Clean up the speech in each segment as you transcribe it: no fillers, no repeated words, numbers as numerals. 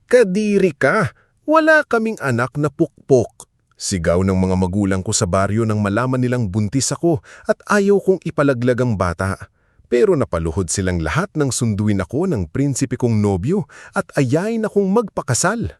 Kadiri ka! Wala kaming anak na pukpok. Sigaw ng mga magulang ko sa baryo nang malaman nilang buntis ako at ayaw kong ipalaglag ang bata. Pero napaluhod silang lahat nang sunduin ako ng prinsipe kong nobyo at ayain akong magpakasal.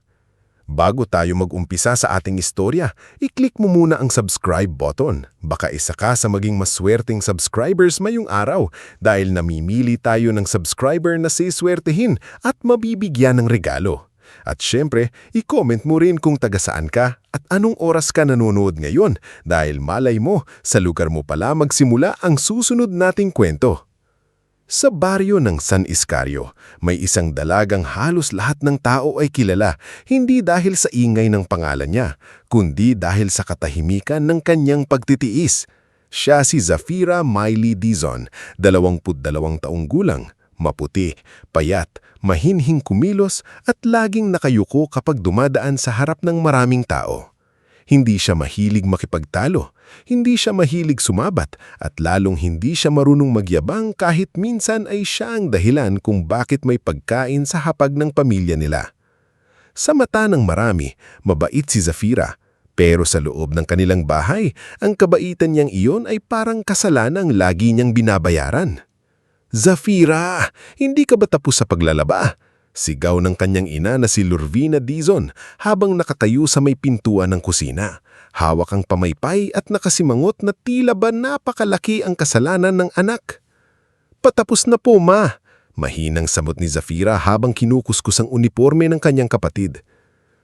Bago tayo mag-umpisa sa ating istorya, i-click mo muna ang subscribe button. Baka isa ka sa maging maswerteng subscribers mayong araw dahil namimili tayo ng subscriber na siswertehin at mabibigyan ng regalo. At syempre, i-comment mo rin kung taga saan ka at anong oras ka nanonood ngayon dahil malay mo, sa lugar mo pala magsimula ang susunod nating kwento. Sa baryo ng San Iscarrio, may isang dalagang halos lahat ng tao ay kilala, hindi dahil sa ingay ng pangalan niya, kundi dahil sa katahimikan ng kanyang pagtitiis. Siya si Zafira Miley Dizon, 22 taong gulang, maputi, payat, mahinhing kumilos at laging nakayuko kapag dumadaan sa harap ng maraming tao. Hindi siya mahilig makipagtalo, hindi siya mahilig sumabat at lalong hindi siya marunong magyabang kahit minsan ay siya ang dahilan kung bakit may pagkain sa hapag ng pamilya nila. Sa mata ng marami, mabait si Zafira, pero sa loob ng kanilang bahay, ang kabaitan niyang iyon ay parang kasalanang lagi niyang binabayaran. "Zafira, hindi ka ba tapos sa paglalaba?" Sigaw ng kanyang ina na si Lorvina Dizon habang nakatayo sa may pintuan ng kusina. Hawak ang pamaypay at nakasimangot na tila ba napakalaki ang kasalanan ng anak. "Patapos na po, ma," mahinang samot ni Zafira habang kinukuskus ang uniforme ng kanyang kapatid.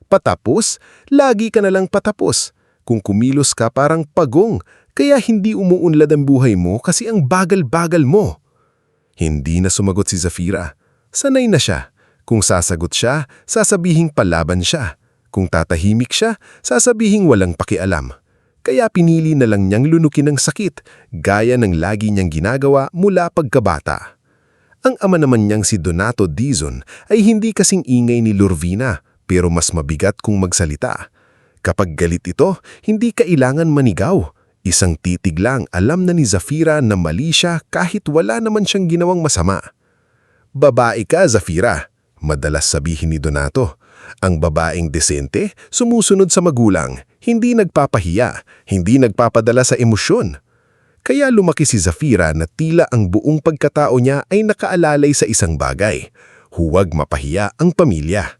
"Patapos? Lagi ka na lang patapos. Kung kumilos ka parang pagong, kaya hindi umuunlad ang buhay mo kasi ang bagal-bagal mo." Hindi na sumagot si Zafira. Sanay na siya. Kung sasagot siya, sasabihing palaban siya. Kung tatahimik siya, sasabihing walang pakialam. Kaya pinili na lang niyang lunukin ng sakit, gaya ng lagi niyang ginagawa mula pagkabata. Ang ama naman niyang si Donato Dizon ay hindi kasing ingay ni Lorvina, pero mas mabigat kung magsalita. Kapag galit ito, hindi kailangan manigaw. Isang titig lang alam na ni Zafira na mali siya kahit wala naman siyang ginawang masama. "Babae ka, Zafira," madalas sabihin ni Donato. Ang babaeng desente, sumusunod sa magulang, hindi nagpapahiya, hindi nagpapadala sa emosyon. Kaya lumaki si Zafira na tila ang buong pagkatao niya ay nakaalalay sa isang bagay: huwag mapahiya ang pamilya.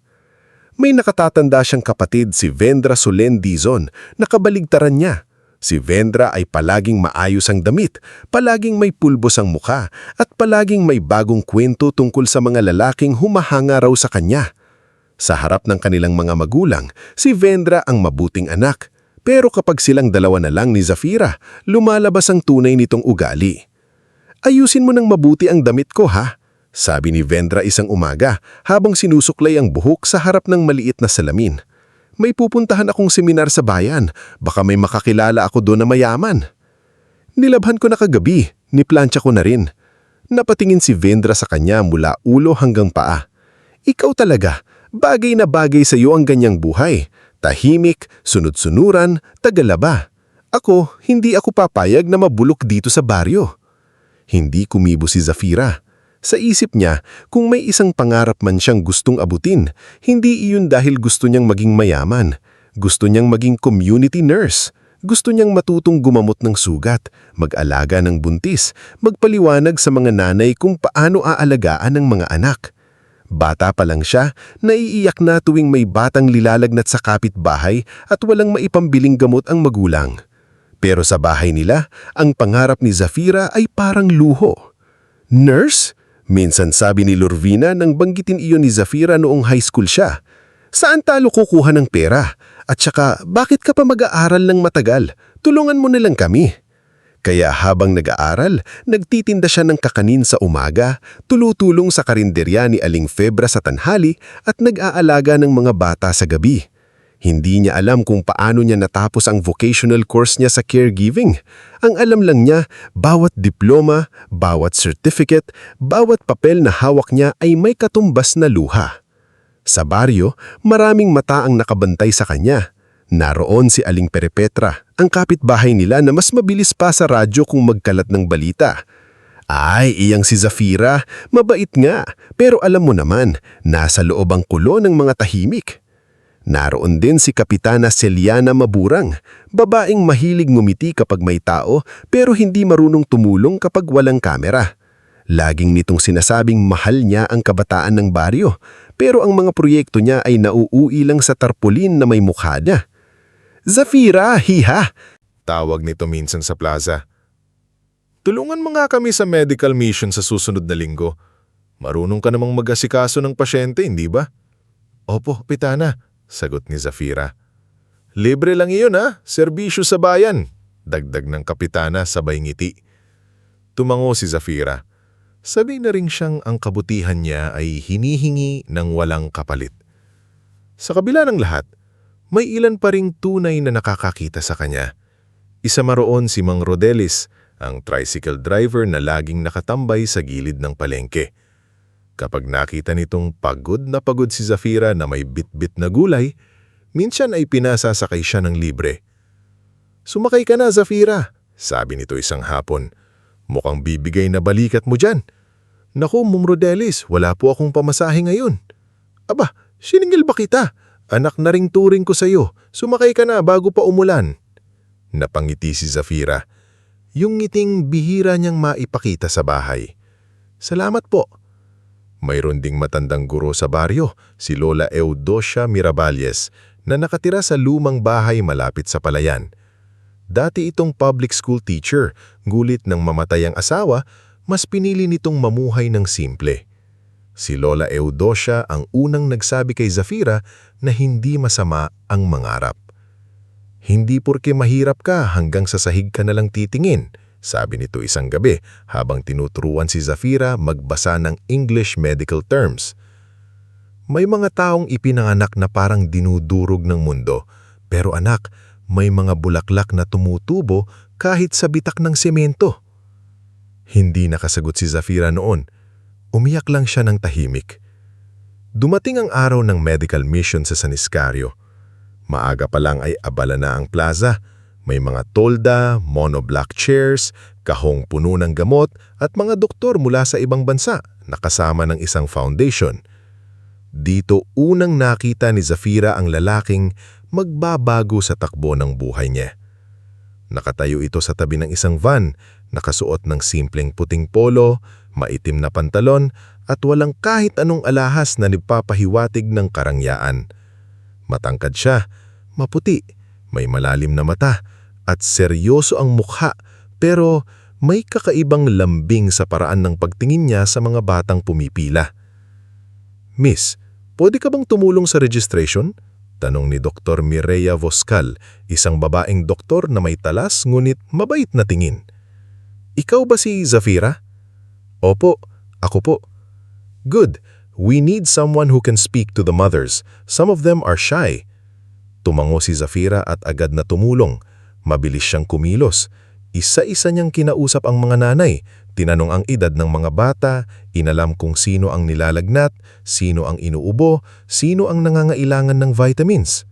May nakatatanda siyang kapatid, si Vendra Solen Dizon, na kabaligtaran niya. Si Vendra ay palaging maayos ang damit, palaging may pulbos ang mukha, at palaging may bagong kwento tungkol sa mga lalaking humahanga raw sa kanya. Sa harap ng kanilang mga magulang, si Vendra ang mabuting anak. Pero kapag silang dalawa na lang ni Zafira, lumalabas ang tunay nitong ugali. "Ayusin mo ng mabuti ang damit ko, ha?" sabi ni Vendra isang umaga habang sinusuklay ang buhok sa harap ng maliit na salamin. "May pupuntahan akong seminar sa bayan. Baka may makakilala ako doon na mayaman." "Nilabhan ko na kagabi. Niplansya ko na rin." Napatingin si Vendra sa kanya mula ulo hanggang paa. "Ikaw talaga. Bagay na bagay sa iyo ang ganyang buhay. Tahimik, sunod-sunuran, tagalaba. Ako, hindi ako papayag na mabulok dito sa baryo." Hindi kumibo si Zafira. Sa isip niya, kung may isang pangarap man siyang gustong abutin, hindi iyon dahil gusto niyang maging mayaman. Gusto niyang maging community nurse. Gusto niyang matutong gumamot ng sugat, mag-alaga ng buntis, magpaliwanag sa mga nanay kung paano aalagaan ng mga anak. Bata pa lang siya, naiiyak na tuwing may batang lilalagnat sa kapitbahay at walang maipambiling gamot ang magulang. Pero sa bahay nila, ang pangarap ni Zafira ay parang luho. "Nurse?" minsan sabi ni Lorvina nang banggitin iyon ni Zafira noong high school siya. "Saan talo kukuha ng pera? At saka, bakit ka pa mag-aaral ng matagal? Tulungan mo na lang kami." Kaya habang nag-aaral, nagtitinda siya ng kakanin sa umaga, tulutulong sa karinderya ni Aling Febra sa tanghali at nag-aalaga ng mga bata sa gabi. Hindi niya alam kung paano niya natapos ang vocational course niya sa caregiving. Ang alam lang niya, bawat diploma, bawat certificate, bawat papel na hawak niya ay may katumbas na luha. Sa baryo, maraming mata ang nakabantay sa kanya. Naroon si Aling Perepetra, ang kapitbahay nila na mas mabilis pa sa radyo kung magkalat ng balita. Ay, iyang si Zafira, mabait nga. Pero alam mo naman, nasa loob ang kulo ng mga tahimik. Naroon din si Kapitana Celiana Maburang, babaeng mahilig ngumiti kapag may tao pero hindi marunong tumulong kapag walang kamera. Laging nitong sinasabing mahal niya ang kabataan ng baryo, pero ang mga proyekto niya ay nauuwi lang sa tarpaulin na may mukha niya. Zafira, hiha! Tawag nito minsan sa plaza. Tulungan mo nga kami sa medical mission sa susunod na linggo. Marunong ka namang mag-asikaso ng pasyente, hindi ba? Opo, Kapitana, sagot ni Zafira. Libre lang iyon ha, serbisyo sa bayan. Dagdag ng Kapitana sabay ngiti. Tumango si Zafira. Sabi na rin siyang ang kabutihan niya ay hinihingi ng walang kapalit. Sa kabila ng lahat, may ilan pa ring tunay na nakakakita sa kanya. Isa maroon si Mang Rodelis, ang tricycle driver na laging nakatambay sa gilid ng palengke. Kapag nakita nitong pagod na pagod si Zafira na may bit-bit na gulay, minsan ay pinasasakay siya ng libre. Sumakay ka na, Zafira, sabi nito isang hapon. Mukhang bibigay na balikat mo dyan. Naku, Mang Rodelis, wala po akong pamasahe ngayon. Aba, siningil ba kita? Anak na ring turing ko sa'yo. Sumakay ka na bago pa umulan. Napangiti si Zafira. Yung ngiting bihira niyang maipakita sa bahay. Salamat po. Mayroon ding matandang guro sa baryo, si Lola Eudocia Miraballes, na nakatira sa lumang bahay malapit sa palayan. Dati itong public school teacher, ngulit ng mamatay ang asawa, mas pinili nitong mamuhay ng simple. Si Lola Eudocia ang unang nagsabi kay Zafira na hindi masama ang mangarap. Hindi porke mahirap ka hanggang sa sahig ka nalang titingin, sabi nito isang gabi habang tinuturuan si Zafira magbasa ng English medical terms. May mga taong ipinanganak na parang dinudurog ng mundo, pero anak, may mga bulaklak na tumutubo kahit sa bitak ng semento. Hindi nakasagot si Zafira noon. Umiyak lang siya ng tahimik. Dumating ang araw ng medical mission sa San Iscario. Maaga pa lang ay abala na ang plaza. May mga tolda, monoblock chairs, kahong puno ng gamot at mga doktor mula sa ibang bansa na kasama ng isang foundation. Dito unang nakita ni Zafira ang lalaking magbabago sa takbo ng buhay niya. Nakatayo ito sa tabi ng isang van, nakasuot ng simpleng puting polo, maitim na pantalon at walang kahit anong alahas na nagpapahiwatig ng karangyaan. Matangkad siya, maputi, may malalim na mata at seryoso ang mukha pero may kakaibang lambing sa paraan ng pagtingin niya sa mga batang pumipila. Miss, pwede ka bang tumulong sa registration? Tanong ni Dr. Mireya Voscal, isang babaeng doktor na may talas ngunit mabait na tingin. Ikaw ba si Zafira? Opo, ako po. Good. We need someone who can speak to the mothers. Some of them are shy. Tumango si Zafira at agad na tumulong. Mabilis siyang kumilos. Isa-isa niyang kinausap ang mga nanay. Tinanong ang edad ng mga bata, inalam kung sino ang nilalagnat, sino ang inuubo, sino ang nangangailangan ng vitamins.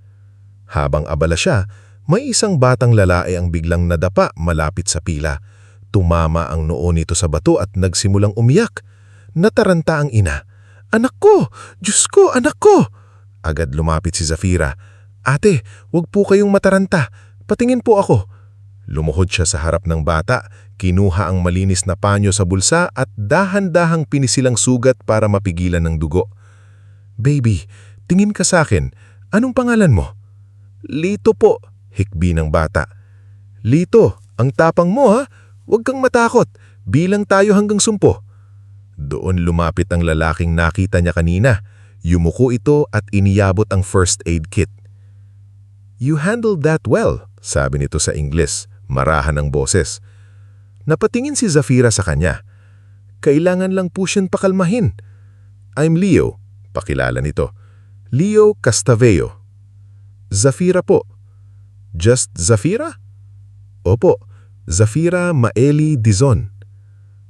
Habang abala siya, may isang batang lalaki ang biglang nadapa malapit sa pila. Tumama ang noo nito sa bato at nagsimulang umiyak. Nataranta ang ina. Anak ko! Diyos ko, anak ko! Agad lumapit si Zafira. Ate, wag po kayong mataranta. Patingin po ako. Lumuhod siya sa harap ng bata, kinuha ang malinis na panyo sa bulsa at dahan-dahang pinisilang sugat para mapigilan ng dugo. Baby, tingin ka sa akin. Anong pangalan mo? Lito po, hikbi ng bata. Lito, ang tapang mo ha? Huwag kang matakot. Bilang tayo hanggang 10. Doon lumapit ang lalaking nakita niya kanina. Yumuko ito at iniyabot ang first aid kit. You handled that well, sabi nito sa Ingles, marahan ang boses. Napatingin si Zafira sa kanya. Kailangan lang po siyang pakalmahin. I'm Leo, pakilala nito. Leo Castaveo. Zafira po. Just Zafira? Opo, Zafira Maeli Dizon.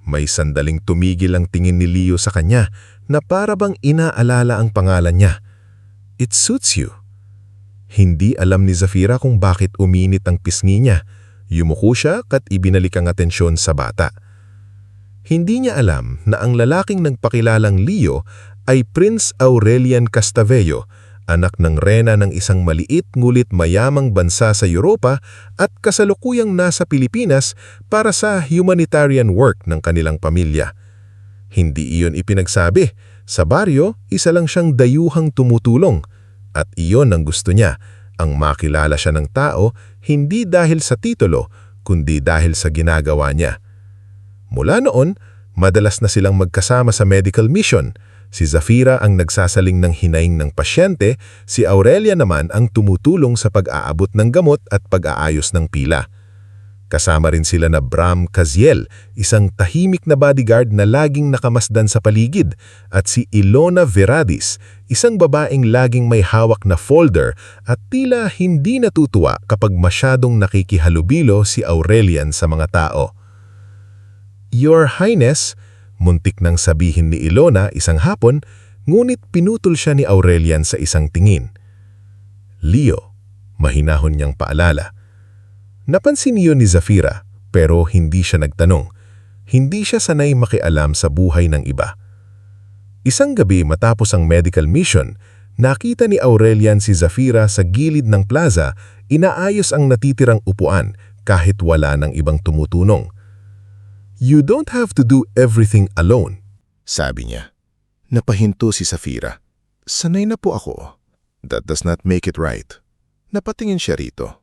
May sandaling tumigil ang tingin ni Leo sa kanya na para bang inaalala ang pangalan niya. It suits you. Hindi alam ni Zafira kung bakit uminit ang pisngi niya. Yumuko siya at ibinalik ang atensyon sa bata. Hindi niya alam na ang lalaking nagpakilalang Leo ay Prince Aurelian Castavello, anak ng reyna ng isang maliit ngulit mayamang bansa sa Europa at kasalukuyang nasa Pilipinas para sa humanitarian work ng kanilang pamilya. Hindi iyon ipinagsabi. Sa baryo, isa lang siyang dayuhang tumutulong. At iyon ang gusto niya, ang makilala siya ng tao hindi dahil sa titulo, kundi dahil sa ginagawa niya. Mula noon, madalas na silang magkasama sa medical mission. Si Zafira ang nagsasaling ng hinaing ng pasyente, si Aurelia naman ang tumutulong sa pag-aabot ng gamot at pag-aayos ng pila. Kasama rin sila na Bram Kaziel, isang tahimik na bodyguard na laging nakamasdan sa paligid, at si Ilona Veradis, isang babaeng laging may hawak na folder at tila hindi natutuwa kapag masyadong nakikihalubilo si Aurelian sa mga tao. Your Highness, muntik nang sabihin ni Ilona isang hapon, ngunit pinutol siya ni Aurelian sa isang tingin. Leo, mahinahon niyang paalala. Napansin niyo ni Zafira, pero hindi siya nagtanong. Hindi siya sanay makialam sa buhay ng iba. Isang gabi matapos ang medical mission, nakita ni Aurelian si Zafira sa gilid ng plaza, inaayos ang natitirang upuan kahit wala ng ibang tumutulong. You don't have to do everything alone, sabi niya. Napahinto si Zafira. Sanay na po ako. That does not make it right. Napatingin siya rito.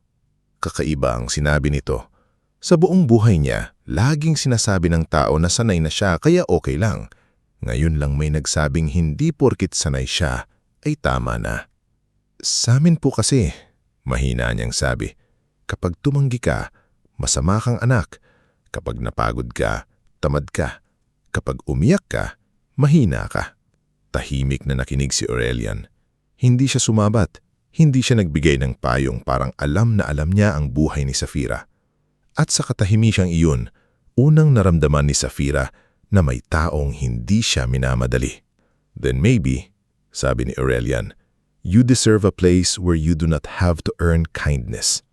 Kakaiba ang sinabi nito. Sa buong buhay niya, laging sinasabi ng tao na sanay na siya kaya okay lang. Ngayon lang may nagsabing hindi porkit sanay siya ay tama na. Sa amin po kasi, mahina niyang sabi, kapag tumanggi ka, masama kang anak. Kapag napagod ka, tamad ka. Kapag umiyak ka, mahina ka. Tahimik na nakinig si Aurelian. Hindi siya sumabat. Hindi siya nagbigay ng payong, parang alam na alam niya ang buhay ni Zafira. At sa katahimisyang iyon, unang naramdaman ni Zafira na may taong hindi siya minamadali. Then maybe, sabi ni Aurelian, you deserve a place where you do not have to earn kindness.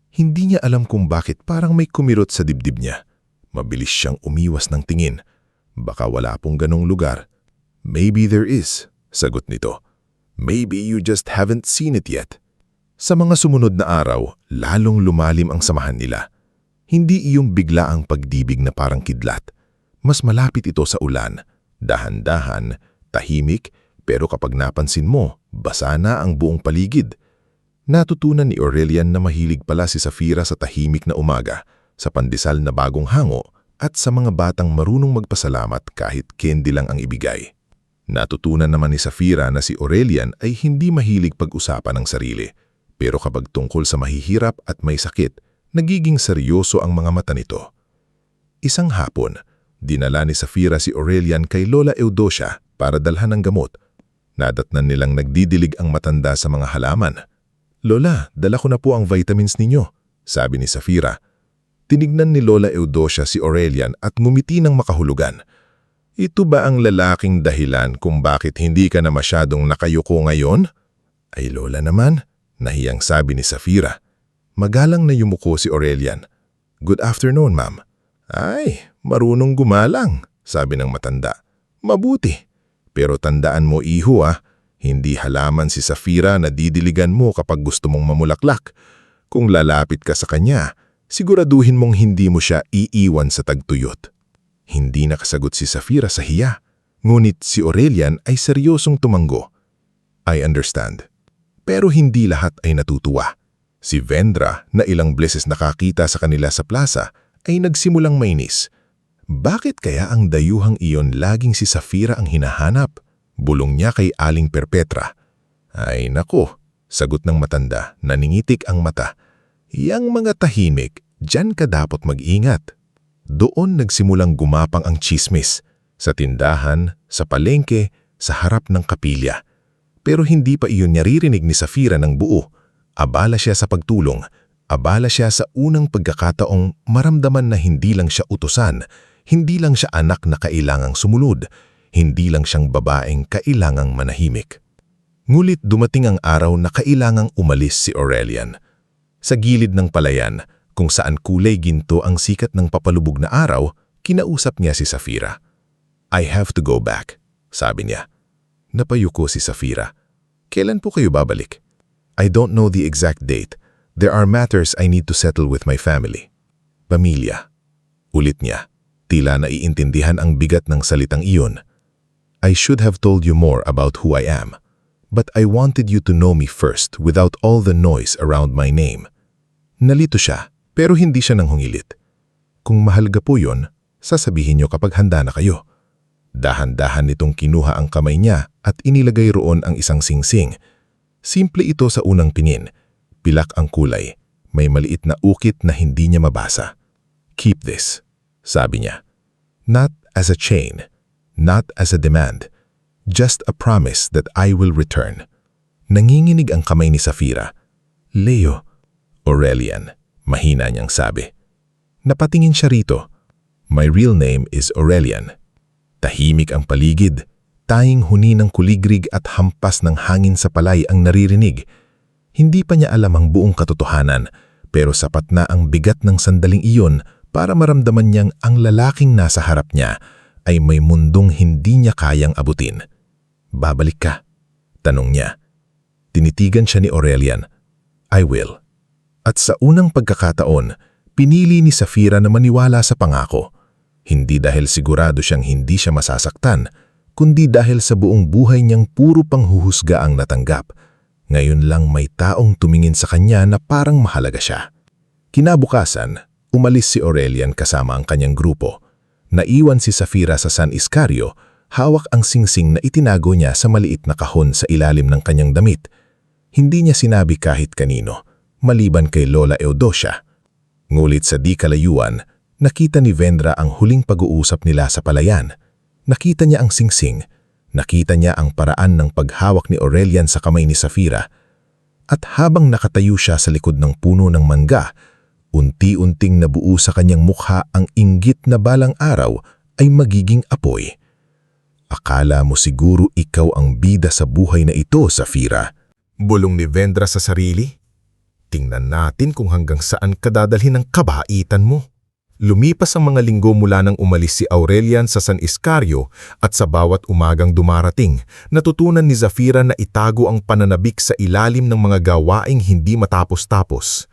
Hindi niya alam kung bakit parang may kumirot sa dibdib niya. Mabilis siyang umiwas ng tingin. Baka wala pong ganong lugar. Maybe there is, sagot nito. Maybe you just haven't seen it yet. Sa mga sumunod na araw, lalong lumalim ang samahan nila. Hindi iyong biglaang pagdibig na parang kidlat. Mas malapit ito sa ulan. Dahan-dahan, tahimik, pero kapag napansin mo, basa na ang buong paligid. Natutunan ni Aurelian na mahilig pala si Zafira sa tahimik na umaga, sa pandesal na bagong hango, at sa mga batang marunong magpasalamat kahit candy lang ang ibigay. Natutunan naman ni Zafira na si Aurelian ay hindi mahilig pag-usapan ng sarili, pero kapag tungkol sa mahihirap at may sakit, nagiging seryoso ang mga mata nito. Isang hapon, dinala ni Zafira si Aurelian kay Lola Eudocia para dalhan ng gamot. Nadatnan nilang nagdidilig ang matanda sa mga halaman. Lola, dala ko na po ang vitamins ninyo, sabi ni Zafira. Tinignan ni Lola Eudocia si Aurelian at ngumiti ng makahulugan. Ito ba ang lalaking dahilan kung bakit hindi ka na masyadong nakayuko ngayon? Ay Lola naman, nahiyang sabi ni Zafira. Magalang na yumuko si Aurelian. Good afternoon, ma'am. Ay, marunong gumalang, sabi ng matanda. Mabuti. Pero tandaan mo iho hindi halaman si Zafira na didiligan mo kapag gusto mong mamulaklak. Kung lalapit ka sa kanya, siguraduhin mong hindi mo siya iiwan sa tagtuyot. Hindi nakasagot si Zafira sa hiya, ngunit si Aurelian ay seryosong tumanggo. I understand. Pero hindi lahat ay natutuwa. Si Vendra, na ilang beses nakakita sa kanila sa plaza, ay nagsimulang mainis. Bakit kaya ang dayuhang iyon laging si Zafira ang hinahanap? Bulong niya kay Aling Perpetra. Ay nako, sagot ng matanda, naningitik ang mata. Yang mga tahimik, diyan ka dapat mag-ingat. Doon nagsimulang gumapang ang tsismis, sa tindahan, sa palengke, sa harap ng kapilya. Pero hindi pa iyon naririnig ni Zafira ng buo. Abala siya sa pagtulong, abala siya sa unang pagkakataong maramdaman na hindi lang siya utusan, hindi lang siya anak na kailangang sumunod, hindi lang siyang babaeng kailangang manahimik. Ngulit dumating ang araw na kailangang umalis si Aurelian. Sa gilid ng palayan, kung saan kulay ginto ang sikat ng papalubog na araw, Kinausap niya si Safira. I have to go back, sabi niya. Napayuko si Safira. Kailan po kayo babalik? I don't know the exact date. There are matters I need to settle with my family. Pamilya. Ulit niya. Tila naiintindihan ang bigat ng salitang iyon. I should have told you more about who I am. But I wanted you to know me first without all the noise around my name. Nalito siya, pero hindi siya nanghumilit. Kung mahalaga po yun, sasabihin niyo kapag handa na kayo. Dahan-dahan nitong kinuha ang kamay niya at inilagay roon ang isang singsing. Simple ito sa unang tingin. Pilak ang kulay. May maliit na ukit na hindi niya mabasa. Keep this, sabi niya. Not as a chain, not as a demand. Just a promise that I will return. Nanginginig ang kamay ni Safira. Leo, Aurelian, mahina niyang sabi. Napatingin siya rito. My real name is Aurelian. Tahimik ang paligid. Taying huni ng kuligrig at hampas ng hangin sa palay ang naririnig. Hindi pa niya alam ang buong katotohanan, pero sapat na ang bigat ng sandaling iyon para maramdaman niyang ang lalaking nasa harap niya ay may mundong hindi niya kayang abutin. Babalik ka? Tanong niya. Tinitigan siya ni Aurelian. I will. At sa unang pagkakataon, pinili ni Safira na maniwala sa pangako. Hindi dahil sigurado siyang hindi siya masasaktan, kundi dahil sa buong buhay niyang puro panghuhusga ang natanggap. Ngayon lang may taong tumingin sa kanya na parang mahalaga siya. Kinabukasan, umalis si Aurelian kasama ang kanyang grupo. Naiwan si Safira sa San Iscario, hawak ang singsing na itinago niya sa maliit na kahon sa ilalim ng kanyang damit. Hindi niya sinabi kahit kanino, maliban kay Lola Eudocia. Ngulit sa di kalayuan, nakita ni Vendra ang huling pag-uusap nila sa palayan. Nakita niya ang singsing, nakita niya ang paraan ng paghawak ni Aurelian sa kamay ni Safira. At habang nakatayo siya sa likod ng puno ng mangga, unti-unting nabuo sa kanyang mukha ang inggit na balang araw ay magiging apoy. Akala mo siguro ikaw ang bida sa buhay na ito, Safira. Bulong ni Vendra sa sarili. Tingnan natin kung hanggang saan kadadalhin ang kabaitan mo. Lumipas ang mga linggo mula nang umalis si Aurelian sa San Iscario at sa bawat umagang dumarating, natutunan ni Safira na itago ang pananabik sa ilalim ng mga gawaing hindi matapos-tapos.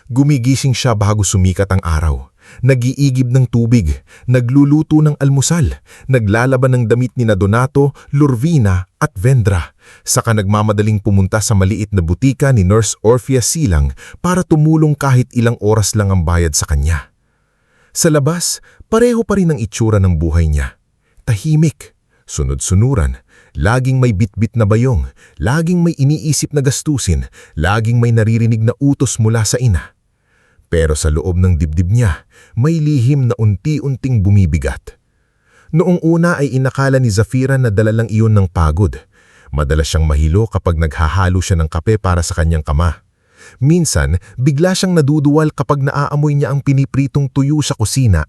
Gumigising siya bago sumikat ang araw. Nag-iigib ng tubig, nagluluto ng almusal, naglalaban ng damit ni Donato, Lurvina at Vendra. Saka nagmamadaling pumunta sa maliit na butika ni Nurse Orfia Silang para tumulong kahit ilang oras lang ang bayad sa kanya. Sa labas, pareho pa rin ang itsura ng buhay niya. Tahimik, sunod-sunuran, laging may bitbit na bayong, laging may iniisip na gastusin, laging may naririnig na utos mula sa ina. Pero sa loob ng dibdib niya, may lihim na unti-unting bumibigat. Noong una ay inakala ni Safira na dala lang iyon ng pagod. Madalas siyang mahilo kapag naghahalo siya ng kape para sa kanyang kama. Minsan, bigla siyang naduduwal kapag naaamoy niya ang pinipritong tuyo sa kusina.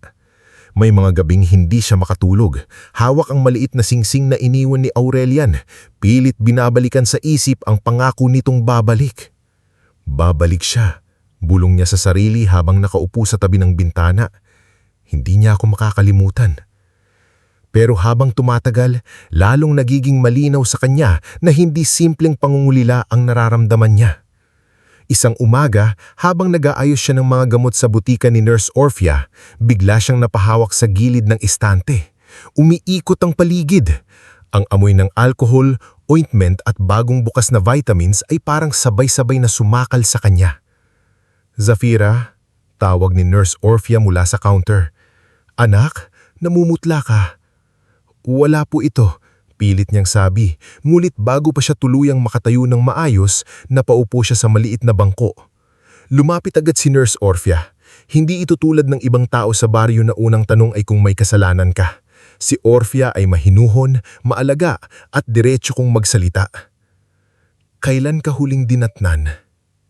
May mga gabing hindi siya makatulog. Hawak ang maliit na singsing na iniwan ni Aurelian. Pilit binabalikan sa isip ang pangako nitong babalik. Babalik siya. Bulong niya sa sarili habang nakaupo sa tabi ng bintana. Hindi niya ako makakalimutan. Pero habang tumatagal, lalong nagiging malinaw sa kanya na hindi simpleng pangungulila ang nararamdaman niya. Isang umaga, habang nag-aayos siya ng mga gamot sa butika ni Nurse Orfia, bigla siyang napahawak sa gilid ng istante. Umiikot ang paligid. Ang amoy ng alcohol, ointment at bagong bukas na vitamins ay parang sabay-sabay na sumakal sa kanya. Safira, tawag ni Nurse Orfia mula sa counter. Anak, namumutla ka. Wala po ito, pilit niyang sabi. Ngunit bago pa siya tuluyang makatayo ng maayos, napaupo siya sa maliit na bangko. Lumapit agad si Nurse Orfia. Hindi ito tulad ng ibang tao sa baryo na unang tanong ay kung may kasalanan ka. Si Orfia ay mahinuhon, maalaga at diretso kong magsalita. Kailan ka huling dinatnan?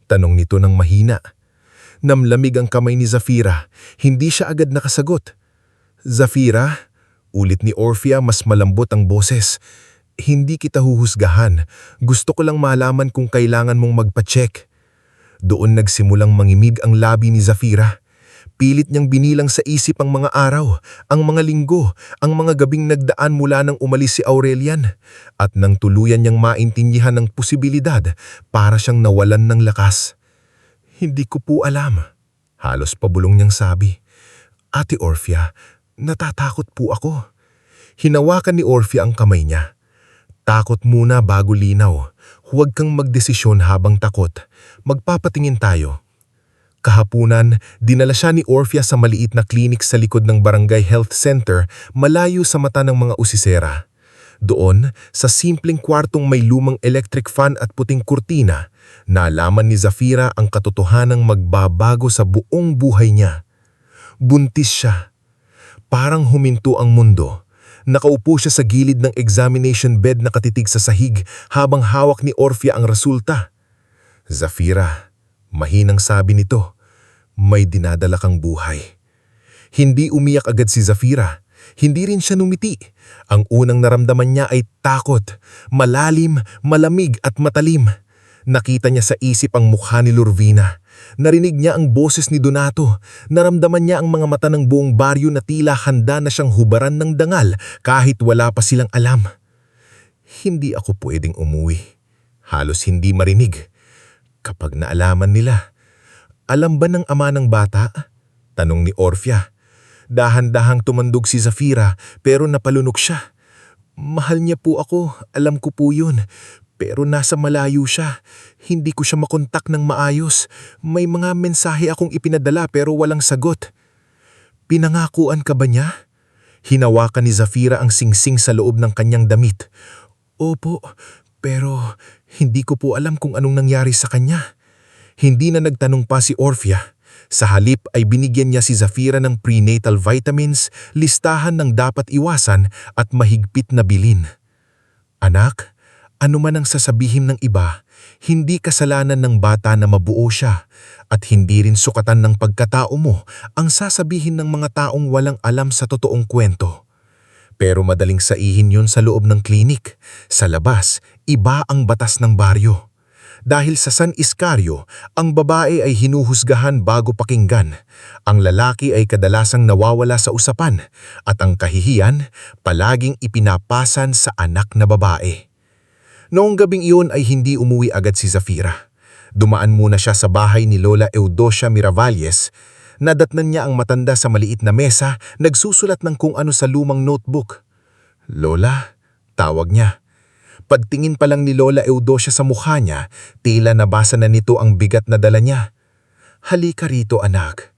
Tanong nito ng mahina. Namlamig ang kamay ni Safira. Hindi siya agad nakasagot. Safira, ulit ni Orfia mas malambot ang boses. Hindi kita huhusgahan. Gusto ko lang malaman kung kailangan mong magpa-check. Doon nagsimulang mangimig ang labi ni Safira. Pilit niyang binilang sa isip ang mga araw, ang mga linggo, ang mga gabing nagdaan mula nang umalis si Aurelian. At nang tuluyan niyang maintindihan ng posibilidad, para siyang nawalan ng lakas. Hindi ko po alam. Halos pabulong niyang sabi. Ate Orphea, natatakot po ako. Hinawakan ni Orphea ang kamay niya. Takot muna bago linaw. Huwag kang magdesisyon habang takot. Magpapatingin tayo. Kahapunan, dinala siya ni Orphea sa maliit na klinik sa likod ng Barangay Health Center, malayo sa mata ng mga usisera. Doon, sa simpleng kwartong may lumang electric fan at puting kurtina, nalaman ni Zafira ang katotohanang magbabago sa buong buhay niya. Buntis siya. Parang huminto ang mundo. Nakaupo siya sa gilid ng examination bed na katitig sa sahig habang hawak ni Orphea ang resulta. Zafira, mahinang sabi nito, may dinadala kang buhay. Hindi umiyak agad si Zafira. Hindi rin siya numiti. Ang unang naramdaman niya ay takot, malalim, malamig at matalim. Nakita niya sa isip ang mukha ni Lorvina. Narinig niya ang boses ni Donato. Naramdaman niya ang mga mata ng buong baryo na tila handa na siyang hubaran ng dangal kahit wala pa silang alam. Hindi ako pwedeng umuwi. Halos hindi marinig. Kapag naalaman nila, alam ba ng ama ng bata? Tanong ni Orphea. Dahan-dahang tumandog si Zafira pero napalunok siya. Mahal niya po ako, alam ko po yun. Pero nasa malayo siya. Hindi ko siya makontak ng maayos. May mga mensahe akong ipinadala pero walang sagot. Pinangakuan ka ba niya? Hinawakan ni Zafira ang singsing sa loob ng kanyang damit. Opo, pero hindi ko po alam kung anong nangyari sa kanya. Hindi na nagtanong pa si Orphea. Sa halip ay binigyan niya si Zafira ng prenatal vitamins, listahan ng dapat iwasan at mahigpit na bilin. Anak, ano man ang sasabihin ng iba, hindi kasalanan ng bata na mabuo siya at hindi rin sukatan ng pagkatao mo ang sasabihin ng mga taong walang alam sa totoong kwento. Pero madaling saihin yun sa loob ng klinik. Sa labas, iba ang batas ng baryo. Dahil sa San Iscario, ang babae ay hinuhusgahan bago pakinggan. Ang lalaki ay kadalasang nawawala sa usapan at ang kahihiyan palaging ipinapasan sa anak na babae. Noong gabing iyon ay hindi umuwi agad si Zafira. Dumaan muna siya sa bahay ni Lola Eudocia Miravalles. Nadatnan niya ang matanda sa maliit na mesa, nagsusulat ng kung ano sa lumang notebook. Lola, tawag niya. Pagtingin pa lang ni Lola Eudocia sa mukha niya, tila nabasa na nito ang bigat na dala niya. Halika rito anak.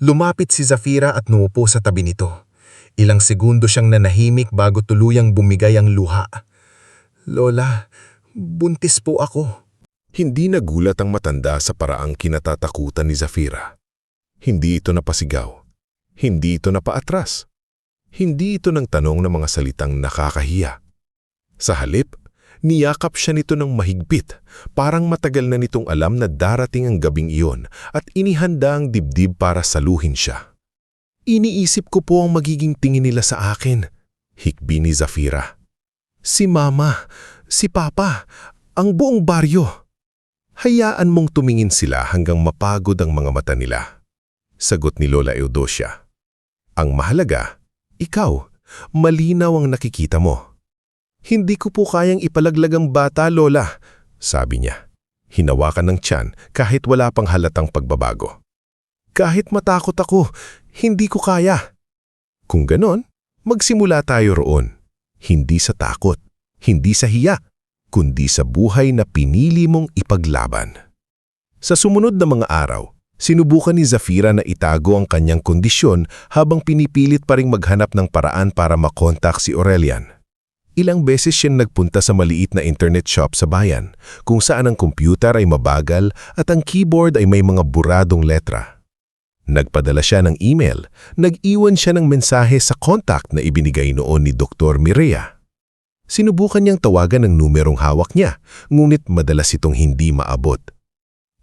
Lumapit si Zafira at numupo sa tabi nito. Ilang segundo siyang nanahimik bago tuluyang bumigay ang luha. Lola, buntis po ako. Hindi nagulat ang matanda sa paraang kinatatakutan ni Zafira. Hindi ito napasigaw. Hindi ito napaatras. Hindi ito ng tanong ng mga salitang nakakahiya. Sa halip, niyakap siya nito ng mahigpit, parang matagal na nitong alam na darating ang gabing iyon at inihanda ang dibdib para saluhin siya. Iniisip ko po ang magiging tingin nila sa akin, hikbi ni Zafira. Si Mama, si Papa, ang buong baryo. Hayaan mong tumingin sila hanggang mapagod ang mga mata nila. Sagot ni Lola Eudocia. Ang mahalaga, ikaw, malinaw ang nakikita mo. Hindi ko po kayang ipalaglag ang bata, Lola, sabi niya. Hinawakan ng tiyan kahit wala pang halatang pagbabago. Kahit matakot ako, hindi ko kaya. Kung ganon, magsimula tayo roon. Hindi sa takot, hindi sa hiya, kundi sa buhay na pinili mong ipaglaban. Sa sumunod na mga araw, sinubukan ni Zafira na itago ang kanyang kondisyon habang pinipilit pa ring maghanap ng paraan para makontak si Aurelian. Ilang beses siyang nagpunta sa maliit na internet shop sa bayan, kung saan ang computer ay mabagal at ang keyboard ay may mga buradong letra. Nagpadala siya ng email, nag-iwan siya ng mensahe sa contact na ibinigay noon ni Dr. Mireya. Sinubukan niyang tawagan ng numerong hawak niya, ngunit madalas itong hindi maabot.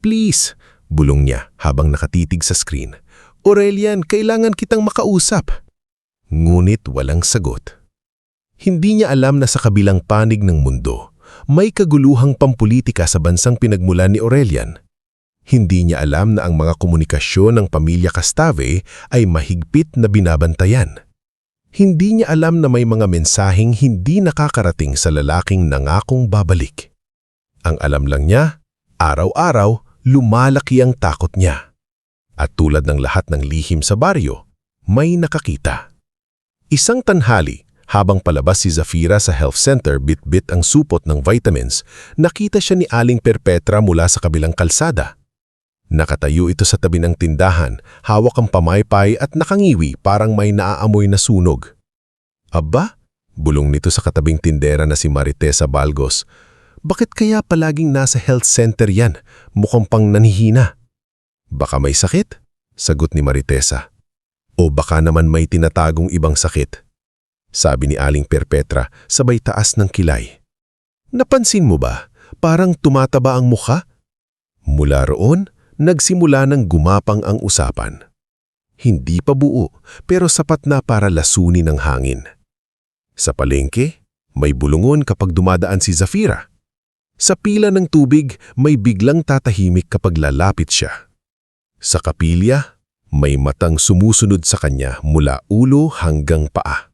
Please, bulong niya habang nakatitig sa screen. Aurelian, kailangan kitang makausap. Ngunit walang sagot. Hindi niya alam na sa kabilang panig ng mundo, may kaguluhang pampulitika sa bansang pinagmulan ni Aurelian. Hindi niya alam na ang mga komunikasyon ng pamilya Castave ay mahigpit na binabantayan. Hindi niya alam na may mga mensaheng hindi nakakarating sa lalaking nangakong babalik. Ang alam lang niya, araw-araw lumalaki ang takot niya. At tulad ng lahat ng lihim sa baryo, may nakakita. Isang tanghali, habang palabas si Zafira sa health center bit-bit ang supot ng vitamins, nakita siya ni Aling Perpetra mula sa kabilang kalsada. Nakatayo ito sa tabi ng tindahan, hawak ang pamaypay at nakangiwi parang may naaamoy na sunog. Aba, bulong nito sa katabing tindera na si Maritesa Balgos. Bakit kaya palaging nasa health center yan? Mukhang pang nanihina. Baka may sakit? Sagot ni Maritesa. O baka naman may tinatagong ibang sakit. Sabi ni Aling Perpetra sabay taas ng kilay. Napansin mo ba? Parang tumataba ang mukha? Mula roon, nagsimula ng gumapang ang usapan. Hindi pa buo, pero sapat na para lasunin ng hangin. Sa palengke, may bulungon kapag dumadaan si Zafira. Sa pila ng tubig, may biglang tatahimik kapag lalapit siya. Sa kapilya, may matang sumusunod sa kanya mula ulo hanggang paa.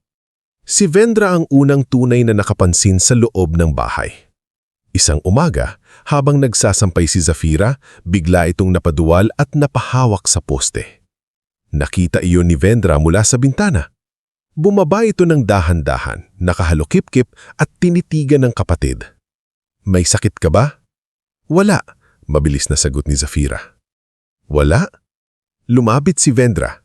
Si Vendra ang unang tunay na nakapansin sa loob ng bahay. Isang umaga, habang nagsasampay si Zafira, bigla itong napaduwal at napahawak sa poste. Nakita iyon ni Vendra mula sa bintana. Bumaba ito ng dahan-dahan, nakahalukip-kip at tinitigan ng kapatid. May sakit ka ba? Wala, mabilis na sagot ni Zafira. Wala? Lumapit si Vendra.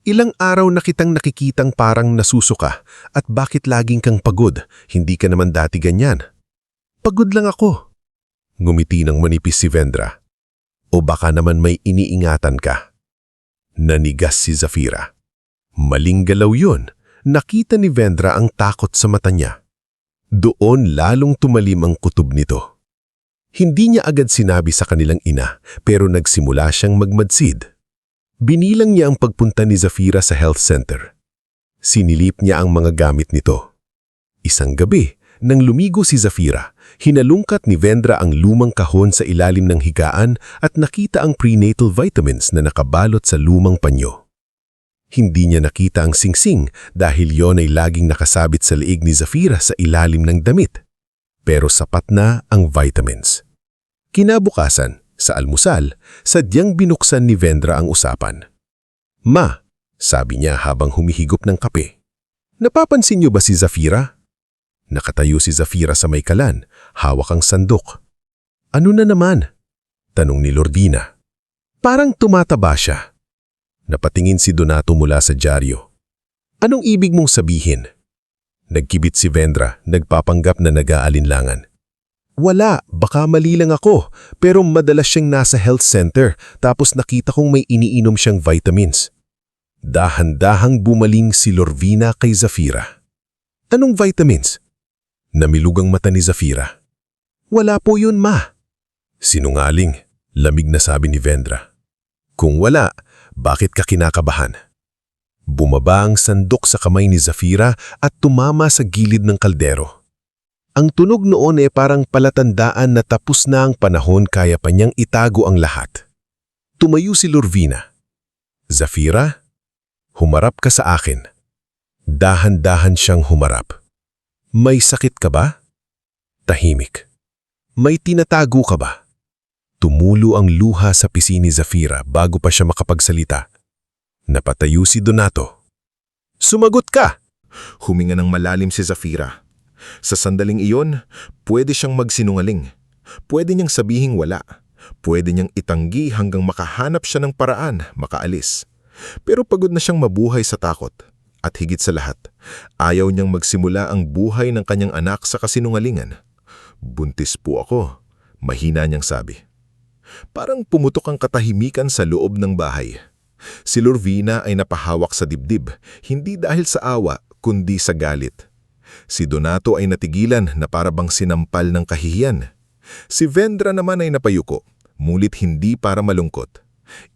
Ilang araw na kitang nakikitang parang nasusuka at bakit laging kang pagod, hindi ka naman dati ganyan. Pagod lang ako. Ngumiti ng manipis si Vendra. O baka naman may iniingatan ka. Nanigas si Zafira. Maling galaw yun. Nakita ni Vendra ang takot sa mata niya. Doon lalong tumalim ang kutob nito. Hindi niya agad sinabi sa kanilang ina pero nagsimula siyang magmadsid. Binilang niya ang pagpunta ni Zafira sa health center. Sinilip niya ang mga gamit nito. Isang gabi, nang lumigo si Zafira, hinalungkat ni Vendra ang lumang kahon sa ilalim ng higaan at nakita ang prenatal vitamins na nakabalot sa lumang panyo. Hindi niya nakita ang singsing dahil yon ay laging nakasabit sa liig ni Zafira sa ilalim ng damit. Pero sapat na ang vitamins. Kinabukasan, sa almusal, sadyang binuksan ni Vendra ang usapan. Ma, sabi niya habang humihigop ng kape. Napapansin niyo ba si Zafira? Nakatayo si Zafira sa may kalan, hawak ang sandok. Ano na naman? Tanong ni Lordina. Parang tumataba siya. Napatingin si Donato mula sa dyaryo. Anong ibig mong sabihin? Nagkibit si Vendra, nagpapanggap na nag-aalinlangan. Wala, baka mali lang ako, pero madalas siyang nasa health center tapos nakita kong may iniinom siyang vitamins. Dahan-dahang bumaling si Lorvina kay Zafira. Anong vitamins? Namilugang mata ni Zafira. Wala po yun, ma. Sinungaling, lamig na sabi ni Vendra. Kung wala, bakit ka kinakabahan? Bumaba ang sandok sa kamay ni Zafira at tumama sa gilid ng kaldero. Ang tunog noon ay parang palatandaan na tapos na ang panahon kaya pa niyang itago ang lahat. Tumayo si Lorvina. Zafira, humarap ka sa akin. Dahan-dahan siyang humarap. May sakit ka ba? Tahimik. May tinatago ka ba? Tumulo ang luha sa pisngi ni Zafira bago pa siya makapagsalita. Napatayo si Donato. Sumagot ka! Huminga ng malalim si Zafira. Sa sandaling iyon, pwede siyang magsinungaling. Pwede niyang sabihing wala. Pwede niyang itanggi hanggang makahanap siya ng paraan, makaalis. Pero pagod na siyang mabuhay sa takot. At higit sa lahat, ayaw niyang magsimula ang buhay ng kanyang anak sa kasinungalingan. Buntis po ako, mahina niyang sabi. Parang pumutok ang katahimikan sa loob ng bahay. Si Lorvina ay napahawak sa dibdib, hindi dahil sa awa, kundi sa galit. Si Donato ay natigilan na parabang sinampal ng kahihiyan. Si Vendra naman ay napayuko, mulit hindi para malungkot.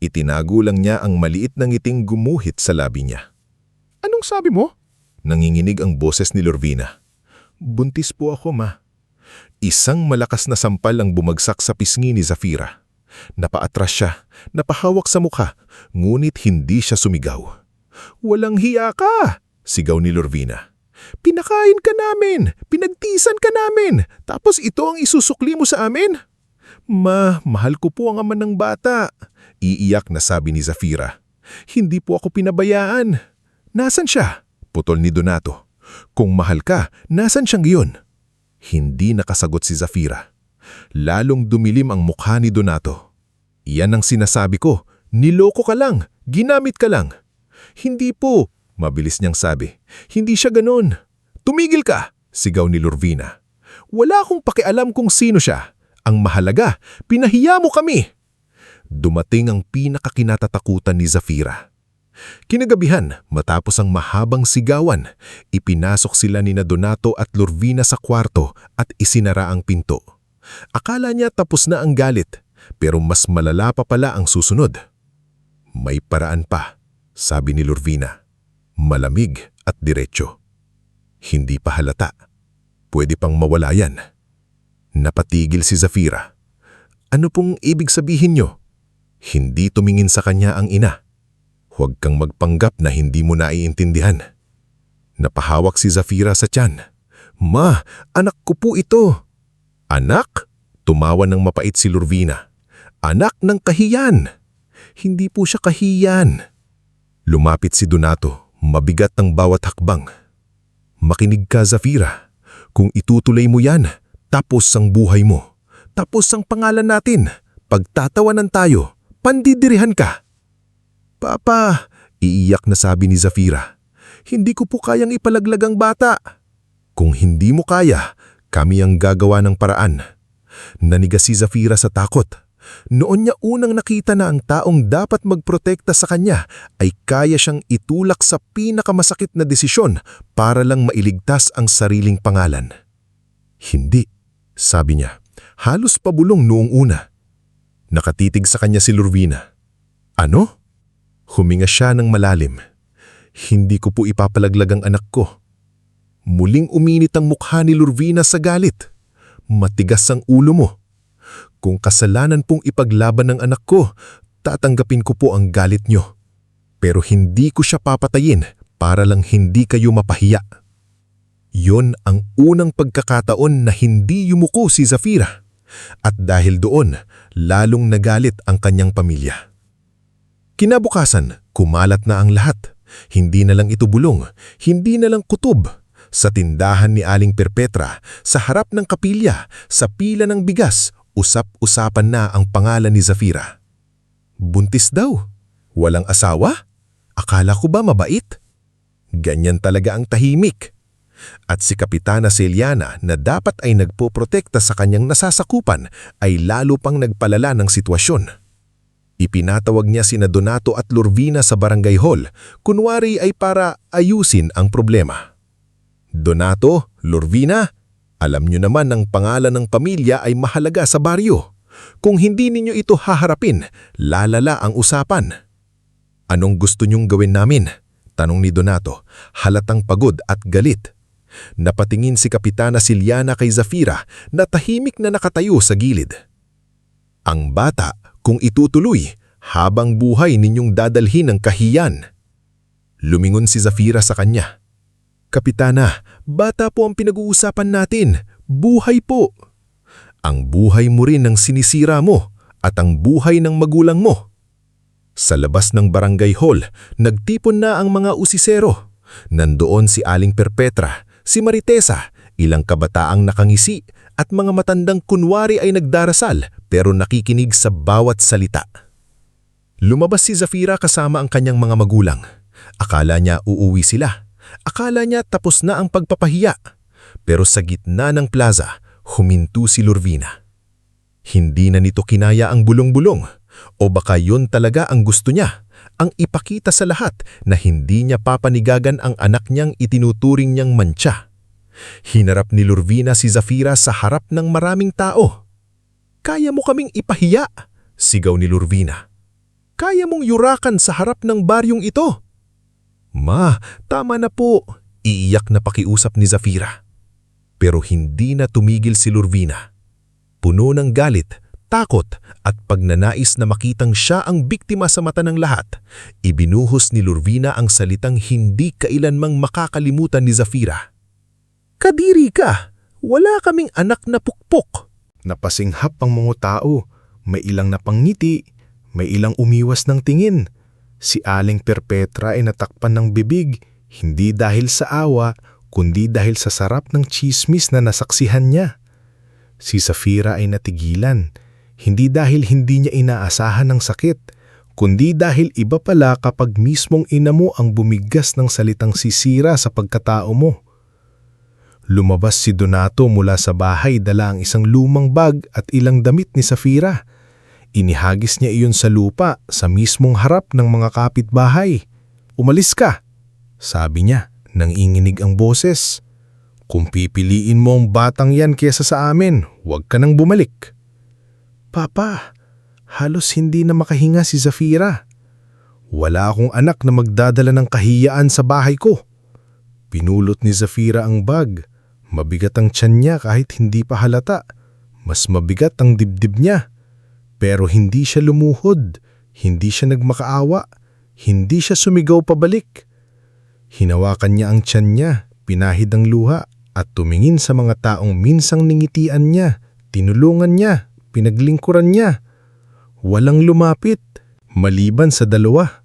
Itinago lang niya ang maliit na ngiting gumuhit sa labi niya. Anong sabi mo? Nanginginig ang boses ni Lorvina. Buntis po ako, ma. Isang malakas na sampal ang bumagsak sa pisngi ni Zafira. Napaatras siya, napahawak sa mukha, ngunit hindi siya sumigaw. "Walang hiya ka!" sigaw ni Lorvina. "Pinakain ka namin, pinagtisan ka namin, tapos ito ang isusukli mo sa amin?" Mahal ko po ang ama ng bata," iiyak na sabi ni Zafira. "Hindi po ako pinabayaan." "Nasaan siya?" putol ni Donato. "Kung mahal ka, nasaan siyang giyon?" Hindi nakasagot si Zafira. Lalong dumilim ang mukha ni Donato. "Iyan ang sinasabi ko, niloko ka lang, ginamit ka lang." "Hindi po," mabilis niyang sabi. "Hindi siya ganon." "Tumigil ka!" sigaw ni Lorvina. "Wala akong pakialam kung sino siya. Ang mahalaga, pinahiya mo kami." Dumating ang pinakakinatatakutan ni Zafira. Kinagabihan, matapos ang mahabang sigawan, ipinasok sila ni Donato at Lorvina sa kwarto at isinara ang pinto. Akala niya tapos na ang galit, pero mas malala pa pala ang susunod. "May paraan pa," sabi ni Lorvina. Malamig at diretso. "Hindi pa halata. Pwede pang mawala yan." Napatigil si Zafira. "Ano pong ibig sabihin niyo?" Hindi tumingin sa kanya ang ina. "Huwag kang magpanggap na hindi mo naiintindihan." Napahawak si Zafira sa tiyan. "Ma, anak ko po ito." "Anak?" Tumawa ng mapait si Lorvina. "Anak ng kahiyan." "Hindi po siya kahiyan." Lumapit si Donato, mabigat ang bawat hakbang. "Makinig ka, Zafira. Kung itutuloy mo yan, tapos ang buhay mo. Tapos ang pangalan natin. Pagtatawanan tayo, pandidirihan ka." "Papa," iiyak na sabi ni Zafira, "hindi ko po kayang ipalaglag ang bata." "Kung hindi mo kaya, kami ang gagawa ng paraan." Nanigas si Zafira sa takot. Noon niya unang nakita na ang taong dapat magprotekta sa kanya ay kaya siyang itulak sa pinakamasakit na desisyon para lang mailigtas ang sariling pangalan. "Hindi," sabi niya, halos pabulong noong una. Nakatitig sa kanya si Lorvina. "Ano?" Huminga siya ng malalim. "Hindi ko po ipapalaglag ang anak ko." Muling uminit ang mukha ni Lorvina sa galit. "Matigas ang ulo mo. Kung kasalanan pong ipaglaban ng anak ko, tatanggapin ko po ang galit niyo. Pero hindi ko siya papatayin para lang hindi kayo mapahiya." Yon ang unang pagkakataon na hindi yumuko si Zafira. At dahil doon, lalong nagalit ang kanyang pamilya. Kinabukasan, kumalat na ang lahat. Hindi na lang ito bulong, hindi na lang kutob. Sa tindahan ni Aling Perpetra, sa harap ng kapilya, sa pila ng bigas, usap-usapan na ang pangalan ni Zafira. Buntis daw. Walang asawa? Akala ko ba mabait? Ganyan talaga ang tahimik. At si Kapitana Celiana na dapat ay nagpoprotekta sa kanyang nasasakupan ay lalo pang nagpalala ng sitwasyon. Ipinatawag niya sina Donato at Lorvina sa barangay hall, kunwari ay para ayusin ang problema. "Donato, Lorvina, alam niyo naman ang pangalan ng pamilya ay mahalaga sa baryo. Kung hindi ninyo ito haharapin, lalala ang usapan." "Anong gusto niyong gawin namin?" tanong ni Donato, halatang pagod at galit. Napatingin si Kapitana Celiana kay Zafira na tahimik na nakatayo sa gilid. "Ang bata, kung itutuloy, habang buhay ninyong dadalhin ng kahiyan." Lumingon si Zafira sa kanya. "Kapitana, bata po ang pinag-uusapan natin. Buhay po." "Ang buhay mo rin ang sinisira mo at ang buhay ng magulang mo." Sa labas ng barangay hall, nagtipon na ang mga usisero. Nandoon si Aling Perpetra, si Maritesa, ilang kabataang nakangisi at mga matandang kunwari ay nagdarasal pero nakikinig sa bawat salita. Lumabas si Zafira kasama ang kanyang mga magulang. Akala niya uuwi sila. Akala niya tapos na ang pagpapahiya. Pero sa gitna ng plaza, huminto si Lorvina. Hindi na nito kinaya ang bulong-bulong. O baka yun talaga ang gusto niya, ang ipakita sa lahat na hindi niya papanigagan ang anak niyang itinuturing niyang mantsa. Hinarap ni Lorvina si Zafira sa harap ng maraming tao. "Kaya mo kaming ipahiya," sigaw ni Lorvina. "Kaya mong yurakan sa harap ng baryong ito." "Ma, tama na po," iiyak na pakiusap ni Zafira. Pero hindi na tumigil si Lorvina. Puno ng galit, Takot at pagnanais na makitang siya ang biktima sa mata ng lahat, ibinuhos ni Lorvina ang salitang hindi kailanmang makakalimutan ni Zafira. "Kadiri ka! Wala kaming anak na pukpok!" Napasinghap ang mga tao, may ilang napangiti, may ilang umiwas ng tingin. Si Aling Perpetra ay natakpan ng bibig, hindi dahil sa awa, kundi dahil sa sarap ng chismis na nasaksihan niya. Si Zafira ay natigilan, hindi dahil hindi niya inaasahan ng sakit, kundi dahil iba pala kapag mismong ina mo ang bumigkas ng salitang sisira sa pagkatao mo. Lumabas si Donato mula sa bahay, dala ang isang lumang bag at ilang damit ni Zafira. Inihagis niya iyon sa lupa sa mismong harap ng mga kapitbahay. "Umalis ka," sabi niya nang inginig ang boses. "Kung pipiliin mo ang batang yan kesa sa amin, huwag ka nang bumalik." "Papa, halos hindi na makahinga si Zafira. Wala akong anak na magdadala ng kahiyaan sa bahay ko." Pinulot ni Zafira ang bag. Mabigat ang tiyan niya kahit hindi pa halata. Mas mabigat ang dibdib niya. Pero hindi siya lumuhod, hindi siya nagmakaawa, hindi siya sumigaw pabalik. Hinawakan niya ang tiyan niya, pinahid ang luha, at tumingin sa mga taong minsang ningitian niya, tinulungan niya, pinaglingkuran niya. Walang lumapit, maliban sa dalawa.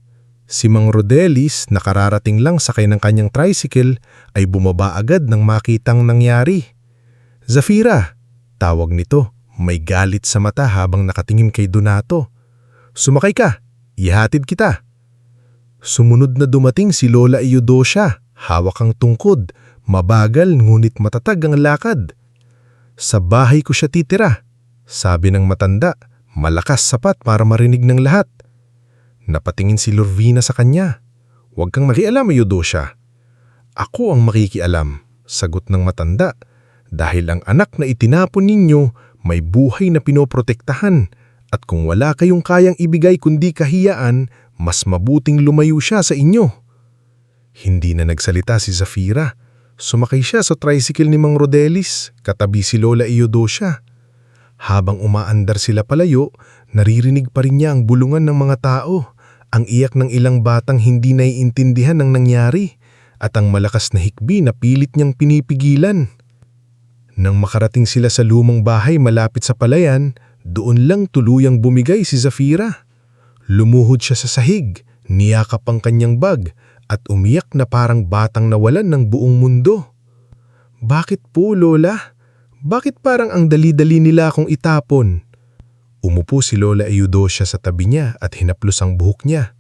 Si Mang Rodelis, nakararating lang sakay ng kanyang tricycle, ay bumaba agad nang makitang nangyari. "Zafira," tawag nito, may galit sa mata habang nakatingin kay Donato. "Sumakay ka, ihatid kita." Sumunod na dumating si Lola Eudocia, hawak ang tungkod, mabagal ngunit matatag ang lakad. "Sa bahay ko siya titira," sabi ng matanda, malakas sapat para marinig ng lahat. Napatingin si Lorvina sa kanya. "Huwag kang makialam, Eudocia." "Ako ang makikialam," sagot ng matanda, "dahil ang anak na itinapon ninyo may buhay na pinoprotektahan, at kung wala kayong kayang ibigay kundi kahiyaan, mas mabuting lumayo siya sa inyo." Hindi na nagsalita si Zafira. Sumakay siya sa tricycle ni Mang Rodelis, katabi si Lola Eudocia. Habang umaandar sila palayo, naririnig pa rin niya ang bulungan ng mga tao, ang iyak ng ilang batang hindi naiintindihan ng nangyari, at ang malakas na hikbi na pilit niyang pinipigilan. Nang makarating sila sa lumang bahay malapit sa palayan, doon lang tuluyang bumigay si Zafira. Lumuhod siya sa sahig, niyakap ang kanyang bag, at umiyak na parang batang nawalan ng buong mundo. "Bakit po, Lola? Bakit parang ang dali-dali nila akong itapon?" Umupo si Lola Eudocia sa tabi niya at hinaplos ang buhok niya.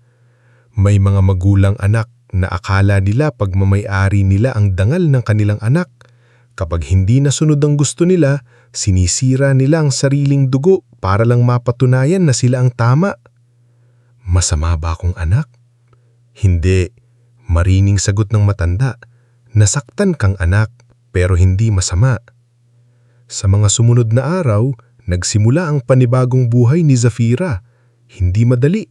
May mga magulang anak na akala nila pagmamay-ari nila ang dangal ng kanilang anak. Kapag hindi nasunod ang gusto nila, sinisira nila ang sariling dugo para lang mapatunayan na sila ang tama. "Masama ba akong anak?" "Hindi," marining sagot ng matanda. "Nasaktan kang anak, pero hindi masama." Sa mga sumunod na araw, nagsimula ang panibagong buhay ni Zafira. Hindi madali.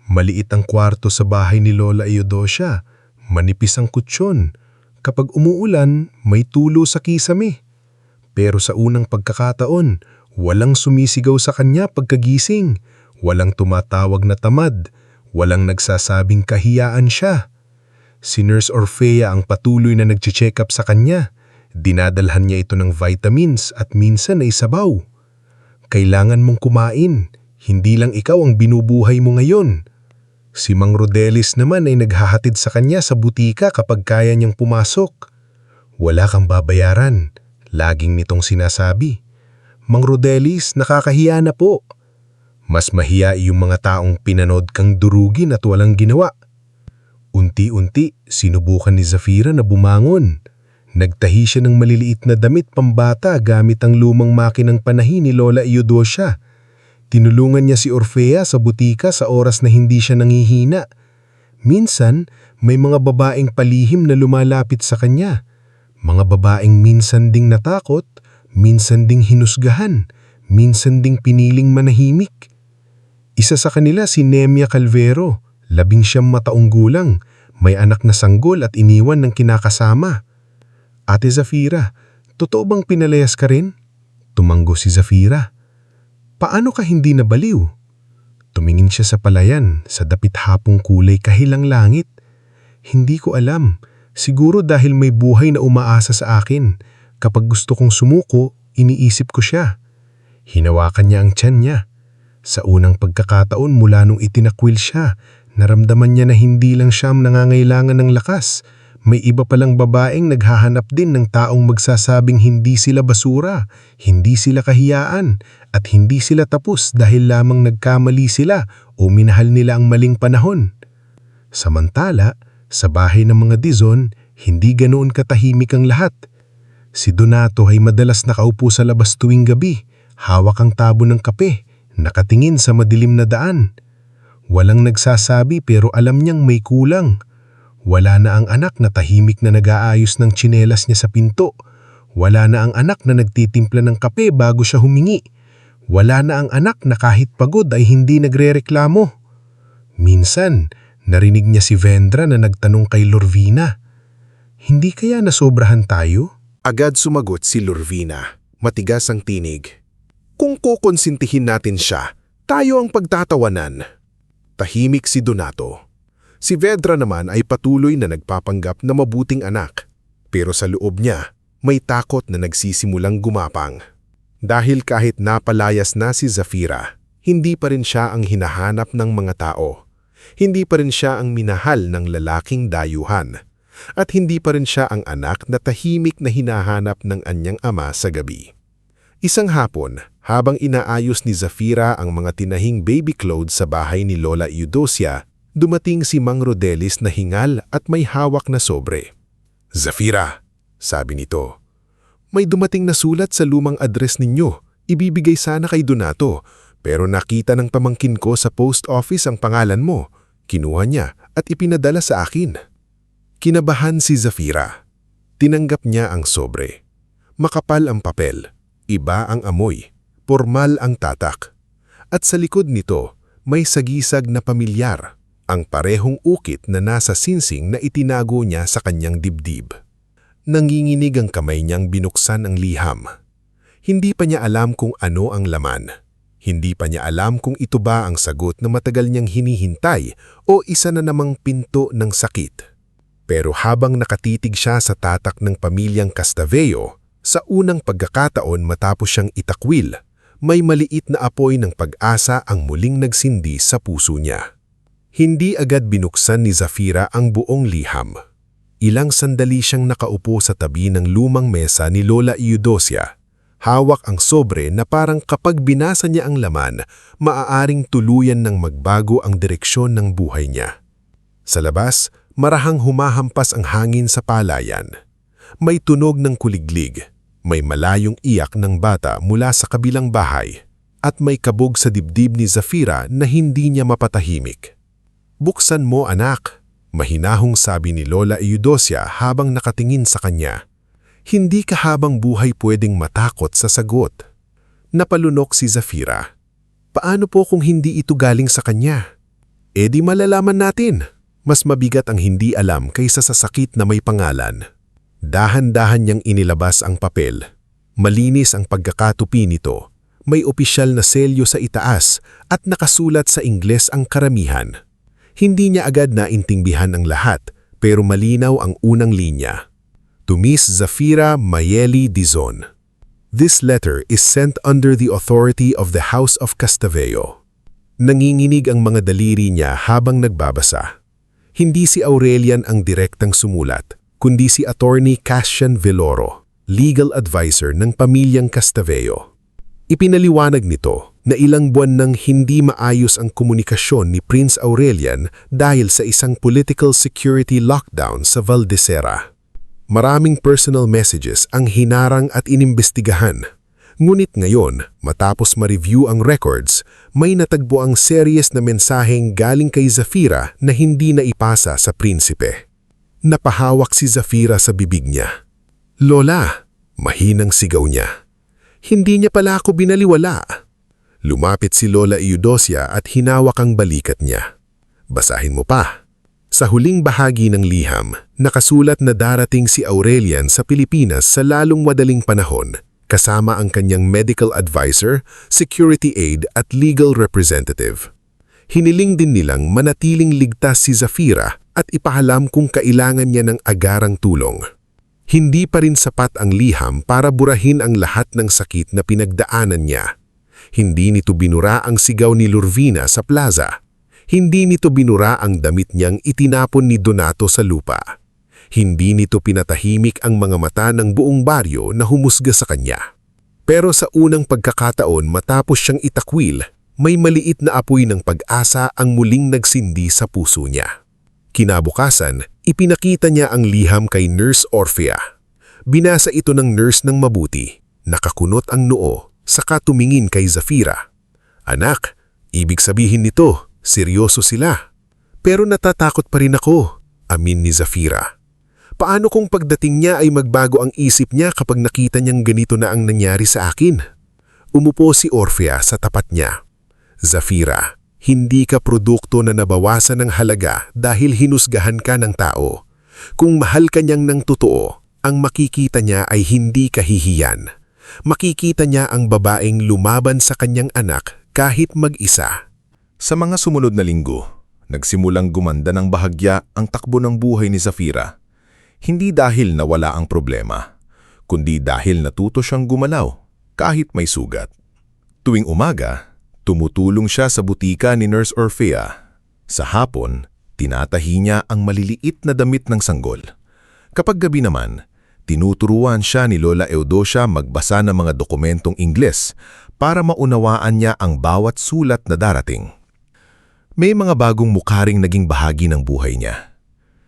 Maliit ang kwarto sa bahay ni Lola Eudocia, manipis ang kutsyon. Kapag umuulan, may tulo sa kisame. Pero sa unang pagkakataon, walang sumisigaw sa kanya pagkagising, walang tumatawag na tamad, walang nagsasabing kahiyaan siya. Si Nurse Orfea ang patuloy na nagche-check up sa kanya. Dinadalhan niya ito ng vitamins at minsan ay sabaw. "Kailangan mong kumain, hindi lang ikaw ang binubuhay mo ngayon." Si Mang Rodelis naman ay naghahatid sa kanya sa butika kapag kaya niyang pumasok. "Wala kang babayaran," laging nitong sinasabi. "Mang Rodelis, nakakahiya na po." Mas mahiya yung mga taong pinanood kang durugin at walang ginawa. Unti-unti, sinubukan ni Zafira na bumangon. Nagtahi siya ng maliliit na damit pambata gamit ang lumang makinang panahi ni Lola Eudocia. Tinulungan niya si Orfea sa butika sa oras na hindi siya nangihina. Minsan, may mga babaeng palihim na lumalapit sa kanya. Mga babaeng minsan ding natakot, minsan ding hinusgahan, minsan ding piniling manahimik. Isa sa kanila si Nemia Calvero, 19 mataong gulang, may anak na sanggol at iniwan ng kinakasama. "Ate Zafira, totoo bang pinalayas ka rin?" Tumanggo si Zafira. Paano ka hindi nabaliw? Tumingin siya sa palayan, sa dapit hapong kulay kahilang langit. Hindi ko alam. Siguro dahil may buhay na umaasa sa akin. Kapag gusto kong sumuko, iniisip ko siya. Hinawakan niya ang tiyan niya. Sa unang pagkakataon mula nung itinakwil siya, naramdaman niya na hindi lang siya ang nangangailangan ng lakas. May iba palang babaeng naghahanap din ng taong magsasabing hindi sila basura, hindi sila kahiyaan, at hindi sila tapos dahil lamang nagkamali sila o minahal nila ang maling panahon. Samantala, sa bahay ng mga Dizon, hindi ganoon katahimik ang lahat. Si Donato ay madalas nakaupo sa labas tuwing gabi, hawak ang tabo ng kape, nakatingin sa madilim na daan. Walang nagsasabi pero alam niyang may kulang. Wala na ang anak na tahimik na nag-aayos ng tsinelas niya sa pinto. Wala na ang anak na nagtitimpla ng kape bago siya humingi. Wala na ang anak na kahit pagod ay hindi nagrereklamo. Minsan, narinig niya si Vendra na nagtanong kay Lorvina, "Hindi kaya nasobrahan tayo?" Agad sumagot si Lorvina. Matigas ang tinig. "Kung kukonsintihin natin siya, tayo ang pagtatawanan." Tahimik si Donato. Si Vedra naman ay patuloy na nagpapanggap na mabuting anak. Pero sa loob niya, may takot na nagsisimulang gumapang. Dahil kahit napalayas na si Zafira, hindi pa rin siya ang hinahanap ng mga tao. Hindi pa rin siya ang minahal ng lalaking dayuhan. At hindi pa rin siya ang anak na tahimik na hinahanap ng anyang ama sa gabi. Isang hapon, habang inaayos ni Zafira ang mga tinahing baby clothes sa bahay ni Lola Eudosia, dumating si Mang Rodelis na hingal at may hawak na sobre. "Zafira," sabi nito, "may dumating na sulat sa lumang address ninyo. Ibibigay sana kay Donato, pero nakita ng pamangkin ko sa post office ang pangalan mo. Kinuha niya at ipinadala sa akin." Kinabahan si Zafira. Tinanggap niya ang sobre. Makapal ang papel, iba ang amoy, pormal ang tatak. At sa likod nito, may sagisag na pamilyar, ang parehong ukit na nasa sinsing na itinago niya sa kanyang dibdib. Nanginginig ang kamay niyang binuksan ang liham. Hindi pa niya alam kung ano ang laman. Hindi pa niya alam kung ito ba ang sagot na matagal niyang hinihintay o isa na namang pinto ng sakit. Pero habang nakatitig siya sa tatak ng pamilyang Castaveo, sa unang pagkakataon matapos siyang itakwil, may maliit na apoy ng pag-asa ang muling nagsindi sa puso niya. Hindi agad binuksan ni Zafira ang buong liham. Ilang sandali siyang nakaupo sa tabi ng lumang mesa ni Lola Eudosia. Hawak ang sobre na parang kapag binasa niya ang laman, maaaring tuluyan ng magbago ang direksyon ng buhay niya. Sa labas, marahang humahampas ang hangin sa palayan. May tunog ng kuliglig, may malayong iyak ng bata mula sa kabilang bahay, at may kabog sa dibdib ni Zafira na hindi niya mapatahimik. "Buksan mo, anak," mahinahong sabi ni Lola Eudosia habang nakatingin sa kanya. Hindi ka habang buhay pwedeng matakot sa sagot. Napalunok si Zafira. "Paano po kung hindi ito galing sa kanya?" "Eh di malalaman natin." Mas mabigat ang hindi alam kaysa sa sakit na may pangalan. Dahan-dahan niyang inilabas ang papel. Malinis ang pagkakatupi nito. May opisyal na selyo sa itaas at nakasulat sa Ingles ang karamihan. Hindi niya agad naintindihan ang lahat, pero malinaw ang unang linya. To Miss Zafira Mayeli Dizon. This letter is sent under the authority of the House of Castaveo. Nanginginig ang mga daliri niya habang nagbabasa. Hindi si Aurelian ang direktang sumulat, kundi si Attorney Cassian Veloro, legal advisor ng pamilyang Castaveo. Ipinaliwanag nito na ilang buwan nang hindi maayos ang komunikasyon ni Prince Aurelian dahil sa isang political security lockdown sa Valdesera. Maraming personal messages ang hinarang at inimbestigahan. Ngunit ngayon, matapos ma-review ang records, may natagpo ang seryes na mensaheng galing kay Zafira na hindi na ipasa sa prinsipe. Napahawak si Zafira sa bibig niya. "Lola," mahinang sigaw niya. "Hindi niya pala ako binaliwala." Lumapit si Lola Eudosia at hinawak ang balikat niya. "Basahin mo pa." Sa huling bahagi ng liham, nakasulat na darating si Aurelian sa Pilipinas sa lalong madaling panahon, kasama ang kanyang medical advisor, security aide at legal representative. Hiniling din nilang manatiling ligtas si Zafira at ipahalam kung kailangan niya ng agarang tulong. Hindi pa rin sapat ang liham para burahin ang lahat ng sakit na pinagdaanan niya. Hindi nito binura ang sigaw ni Lurvina sa plaza. Hindi nito binura ang damit niyang itinapon ni Donato sa lupa. Hindi nito pinatahimik ang mga mata ng buong baryo na humusga sa kanya. Pero sa unang pagkakataon matapos siyang itakwil, may maliit na apoy ng pag-asa ang muling nagsindi sa puso niya. Kinabukasan, ipinakita niya ang liham kay Nurse Orfea. Binasa ito ng nurse ng mabuti, nakakunot ang noo, saka tumingin kay Zafira. "Anak, ibig sabihin nito, seryoso sila." "Pero natatakot pa rin ako," amin ni Zafira. "Paano kung pagdating niya ay magbago ang isip niya kapag nakita niyang ganito na ang nangyari sa akin?" Umupo si Orfea sa tapat niya. "Zafira, hindi ka produkto na nabawasan ng halaga dahil hinusgahan ka ng tao. Kung mahal ka niyang ng totoo, ang makikita niya ay hindi kahihiyan. Makikita niya ang babaeng lumaban sa kanyang anak kahit mag-isa." Sa mga sumunod na linggo, nagsimulang gumanda ng bahagya ang takbo ng buhay ni Zafira. Hindi dahil nawala ang problema, kundi dahil natuto siyang gumalaw kahit may sugat. Tuwing umaga, tumutulong siya sa butika ni Nurse Orfea. Sa hapon, tinatahi niya ang maliliit na damit ng sanggol. Kapag gabi naman, tinuturuan siya ni Lola Eudocia magbasa ng mga dokumentong Ingles para maunawaan niya ang bawat sulat na darating. May mga bagong mukha ring naging bahagi ng buhay niya.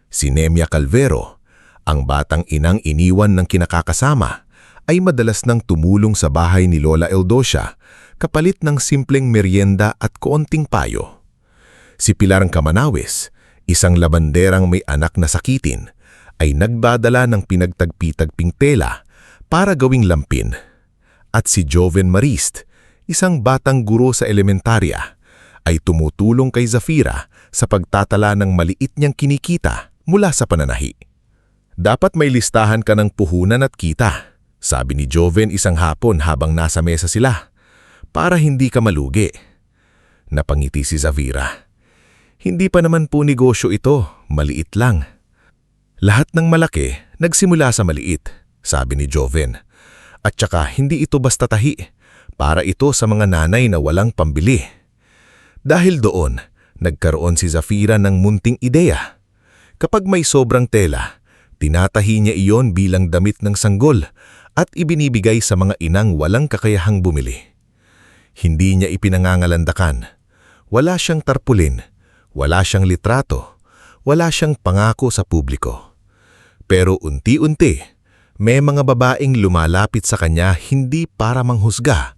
Si Nemia Calvero, ang batang inang iniwan ng kinakakasama, ay madalas nang tumulong sa bahay ni Lola Eudocia kapalit ng simpleng merienda at koonting payo. Si Pilar Camanawes, isang labanderang may anak na sakitin, ay nagdadala ng pinagtagpi-tagping tela para gawing lampin. At si Joven Marist, isang batang guro sa elementarya, ay tumutulong kay Zafira sa pagtatala ng maliit niyang kinikita mula sa pananahi. "Dapat may listahan ka ng puhunan at kita," sabi ni Joven isang hapon habang nasa mesa sila, "para hindi ka malugi." Napangiti si Zafira. "Hindi pa naman po negosyo ito, maliit lang." "Lahat ng malaki nagsimula sa maliit," sabi ni Joven. "At saka hindi ito basta tahi, para ito sa mga nanay na walang pambili." Dahil doon, nagkaroon si Zafira ng munting ideya. Kapag may sobrang tela, tinatahi niya iyon bilang damit ng sanggol at ibinibigay sa mga inang walang kakayahang bumili. Hindi niya ipinangangalandakan. Wala siyang tarpulin, wala siyang litrato, wala siyang pangako sa publiko. Pero unti-unti, may mga babaeng lumalapit sa kanya hindi para manghusga,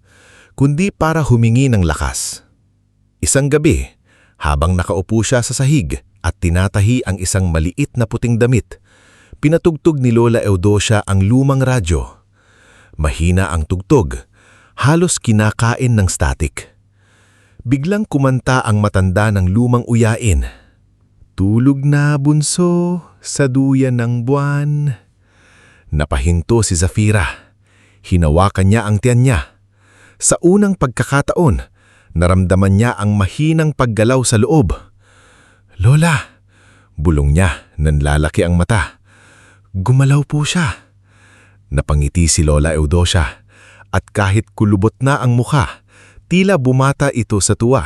kundi para humingi ng lakas. Isang gabi, habang nakaupo siya sa sahig at tinatahi ang isang maliit na puting damit, pinatugtog ni Lola Eudocia ang lumang radyo. Mahina ang tugtog, halos kinakain ng static. Biglang kumanta ang matanda ng lumang uyain. "Tulog na bunso sa duyan ng buwan." Napahinto si Zafira. Hinawakan niya ang tiyan niya. Sa unang pagkakataon, naramdaman niya ang mahinang paggalaw sa loob. "Lola," bulong niya, nanlalaki ang mata. "Gumalaw po siya." Napangiti si Lola Eudocia at kahit kulubot na ang mukha, tila bumata ito sa tuwa.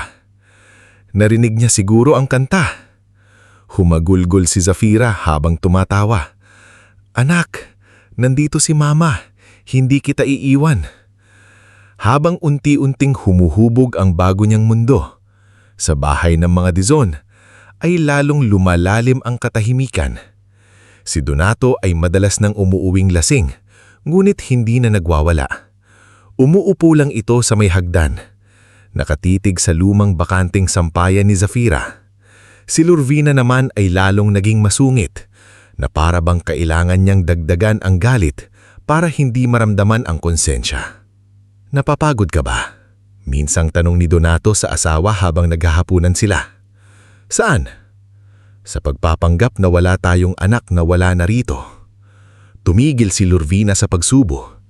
Narinig niya siguro ang kanta. Humagulgol si Zafira habang tumatawa. "Anak, nandito si Mama, hindi kita iiwan." Habang unti-unting humuhubog ang bago niyang mundo, sa bahay ng mga Dizon, ay lalong lumalalim ang katahimikan. Si Donato ay madalas nang umuuwing lasing, ngunit hindi na nagwawala. Umuupo lang ito sa may hagdan, nakatitig sa lumang bakanting sampayan ni Zafira. Si Lurvina naman ay lalong naging masungit, na para bang kailangan niyang dagdagan ang galit para hindi maramdaman ang konsensya. "Napapagod ka ba?" minsang tanong ni Donato sa asawa habang naghahapunan sila. "Saan?" "Sa pagpapanggap na wala tayong anak na wala na rito." Tumigil si Lurvina sa pagsubo.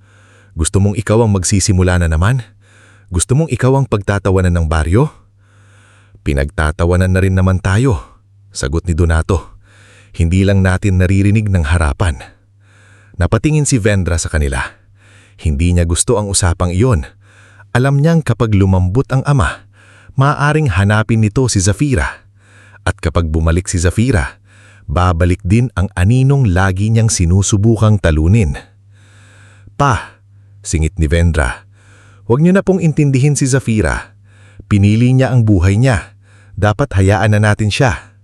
Gusto mong ikaw ang magsisimula na naman? Gusto mong ikaw ang pagtatawanan ng baryo? Pinagtatawanan na rin naman tayo, sagot ni Donato. Hindi lang natin naririnig ng harapan. Napatingin si Vendra sa kanila. Hindi niya gusto ang usapang iyon. Alam niyang kapag lumambot ang ama, maaaring hanapin nito si Zafira. At kapag bumalik si Zafira, babalik din ang aninong lagi niyang sinusubukang talunin. Pa, singit ni Vendra, huwag niyo na pong intindihin si Zafira. Pinili niya ang buhay niya. Dapat hayaan na natin siya.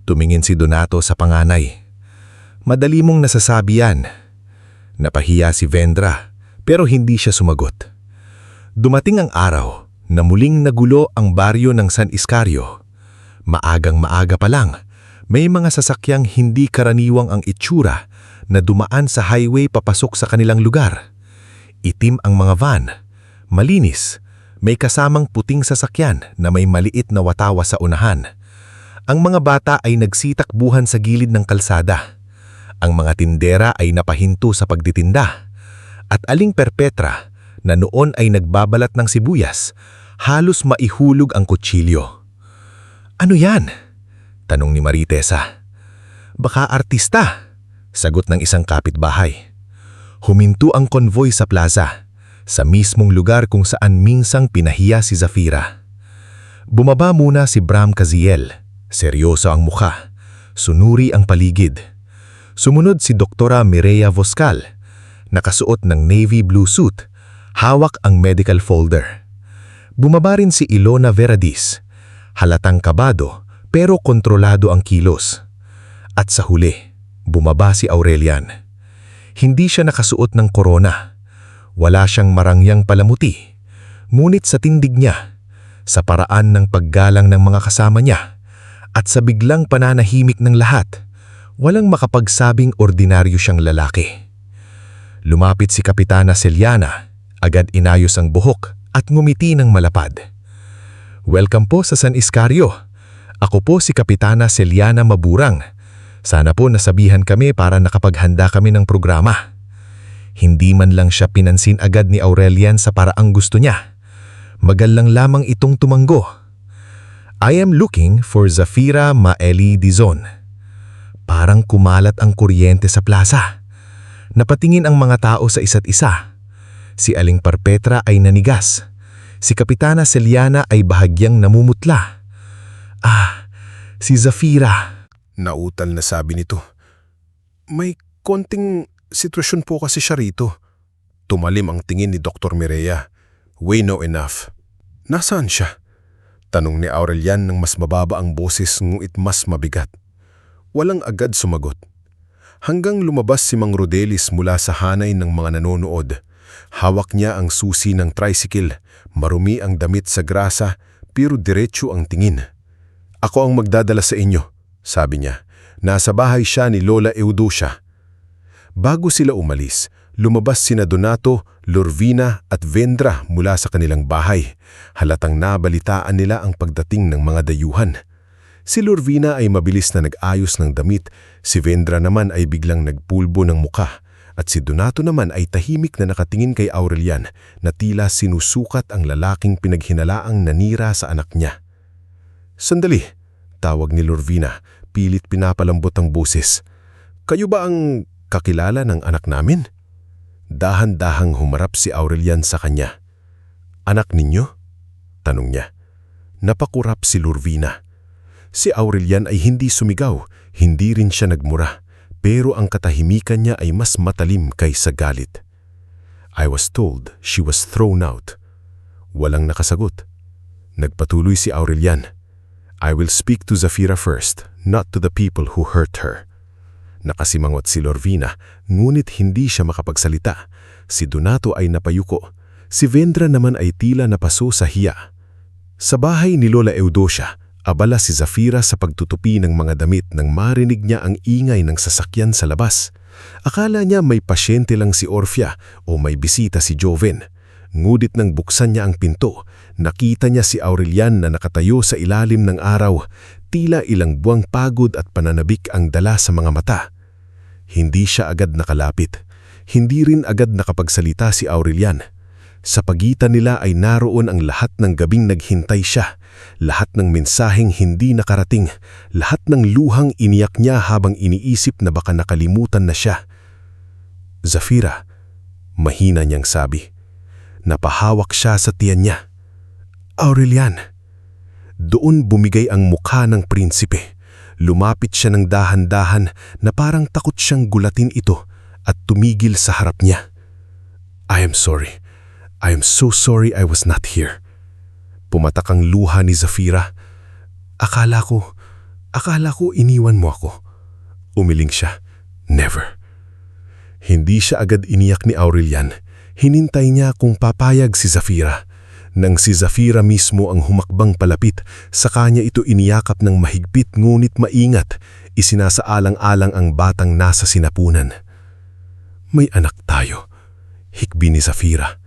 Tumingin si Donato sa panganay. Madali mong nasasabi yan. Napahiya si Vendra, pero hindi siya sumagot. Dumating ang araw na muling nagulo ang baryo ng San Iscarrio. Maagang maaga pa lang, may mga sasakyang hindi karaniwang ang itsura na dumaan sa highway papasok sa kanilang lugar. Itim ang mga van, malinis, may kasamang puting sasakyan na may maliit na watawa sa unahan. Ang mga bata ay nagsitakbuhan sa gilid ng kalsada. Ang mga tindera ay napahinto sa pagtitinda. At aling perpetra na noon ay nagbabalat ng sibuyas, halos maihulog ang kutsilyo. Ano yan? Tanong ni Maritesa. Baka artista, sagot ng isang kapitbahay. Huminto ang konvoy sa plaza, sa mismong lugar kung saan minsang pinahiya si Zafira. Bumaba muna si Bram Kaziel, seryoso ang mukha, sunuri ang paligid. Sumunod si Doktora Mireya Voscal, nakasuot ng navy blue suit, hawak ang medical folder. Bumaba rin si Ilona Veradis, halatang kabado pero kontrolado ang kilos. At sa huli, bumaba si Aurelian. Hindi siya nakasuot ng korona. Wala siyang marangyang palamuti. Ngunit sa tindig niya, sa paraan ng paggalang ng mga kasama niya, at sa biglang pananahimik ng lahat, walang makapagsabing ordinaryo siyang lalaki. Lumapit si Kapitana Celiana, agad inayos ang buhok at ngumiti ng malapad. Welcome po sa San Iscarrio. Ako po si Kapitana Celiana Maburang. Sana po nasabihan kami para nakapaghanda kami ng programa. Hindi man lang siya pinansin agad ni Aurelian sa paraang gusto niya. Magalang lamang itong tumanggo. I am looking for Zafira Maeli Dizon. Parang kumalat ang kuryente sa plaza. Napatingin ang mga tao sa isa't isa. Si Aling Perpetra ay nanigas. Si Kapitana Celiana ay bahagyang namumutla. Ah, si Zafira. Nautal na sabi nito. May konting sitwasyon po kasi siya rito. Tumalim ang tingin ni Dr. Mireya. We know enough. Nasaan siya? Tanong ni Aurelian ng mas mababa ang boses ngunit mas mabigat. Walang agad sumagot. Hanggang lumabas si Mang Rodelis mula sa hanay ng mga nanonood. Hawak niya ang susi ng tricycle, marumi ang damit sa grasa, pero diretso ang tingin. Ako ang magdadala sa inyo, sabi niya. Nasa bahay siya ni Lola Eudocia. Bago sila umalis, lumabas sina Donato, Lorvina at Vendra mula sa kanilang bahay. Halatang nabalitaan nila ang pagdating ng mga dayuhan. Si Lorvina ay mabilis na nag-ayos ng damit, si Vendra naman ay biglang nagpulbo ng muka, at si Donato naman ay tahimik na nakatingin kay Aurelian na tila sinusukat ang lalaking pinaghinalaang nanira sa anak niya. Sandali, tawag ni Lorvina, pilit pinapalambot ang boses. Kayo ba ang kakilala ng anak namin? Dahan-dahang humarap si Aurelian sa kanya. Anak ninyo? Tanong niya. Napakurap si Lorvina. Si Aurelian ay hindi sumigaw, hindi rin siya nagmura, pero ang katahimikan niya ay mas matalim kaysa galit. I was told she was thrown out. Walang nakasagot. Nagpatuloy si Aurelian. I will speak to Zafira first, not to the people who hurt her. Nakasimangot si Lorvina, ngunit hindi siya makapagsalita. Si Donato ay napayuko. Si Vendra naman ay tila napaso sa hiya. Sa bahay ni Lola Eudocia, abala si Zafira sa pagtutupi ng mga damit nang marinig niya ang ingay ng sasakyan sa labas. Akala niya may pasyente lang si Orfia o may bisita si Joven. Ngunit nang buksan niya ang pinto, nakita niya si Aurelian na nakatayo sa ilalim ng araw, tila ilang buwang pagod at pananabik ang dala sa mga mata. Hindi siya agad nakalapit. Hindi rin agad nakapagsalita si Aurelian. Sa pagitan nila ay naroon ang lahat ng gabing naghintay siya, lahat ng mensaheng hindi nakarating, lahat ng luhang iniyak niya habang iniisip na baka nakalimutan na siya. Zafira, mahina niyang sabi. Napahawak siya sa tiyan niya. Aurelian. Doon bumigay ang mukha ng prinsipe. Lumapit siya ng dahan-dahan na parang takot siyang gulatin ito at tumigil sa harap niya. I am sorry. I am so sorry I was not here. Pumatak ang luha ni Zafira. Akala ko iniwan mo ako. Umiling siya. Never. Hindi siya agad iniyak ni Aurelian. Hinintay niya kung papayag si Zafira. Nang si Zafira mismo ang humakbang palapit, saka niya ito iniyakap ng mahigpit ngunit maingat, isinasaalang-alang ang batang nasa sinapunan. May anak tayo, hikbi ni Zafira.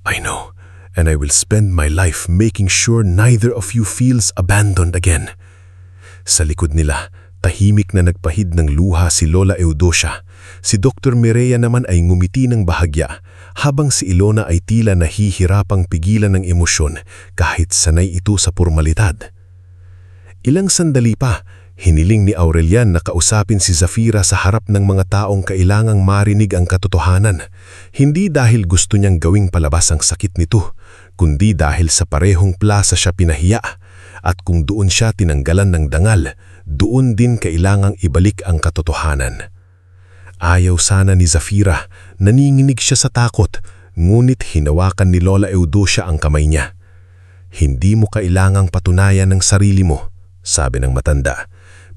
I know, and I will spend my life making sure neither of you feels abandoned again. Sa likod nila, tahimik na nagpahid ng luha si Lola Eudocia. Si Dr. Mireya naman ay ngumiti ng bahagya, habang si Ilona ay tila nahihirapang pigilan ng emosyon kahit sanay ito sa pormalidad. Ilang sandali pa, hiniling ni Aurelian na kausapin si Zafira sa harap ng mga taong kailangang marinig ang katotohanan. Hindi dahil gusto niyang gawing palabas ang sakit nito, kundi dahil sa parehong plaza siya pinahiya. At kung doon siya tinanggalan ng dangal, doon din kailangang ibalik ang katotohanan. Ayaw sana ni Zafira, naninginig siya sa takot, ngunit hinawakan ni Lola Eudocia ang kamay niya. Hindi mo kailangang patunayan ng sarili mo, sabi ng matanda,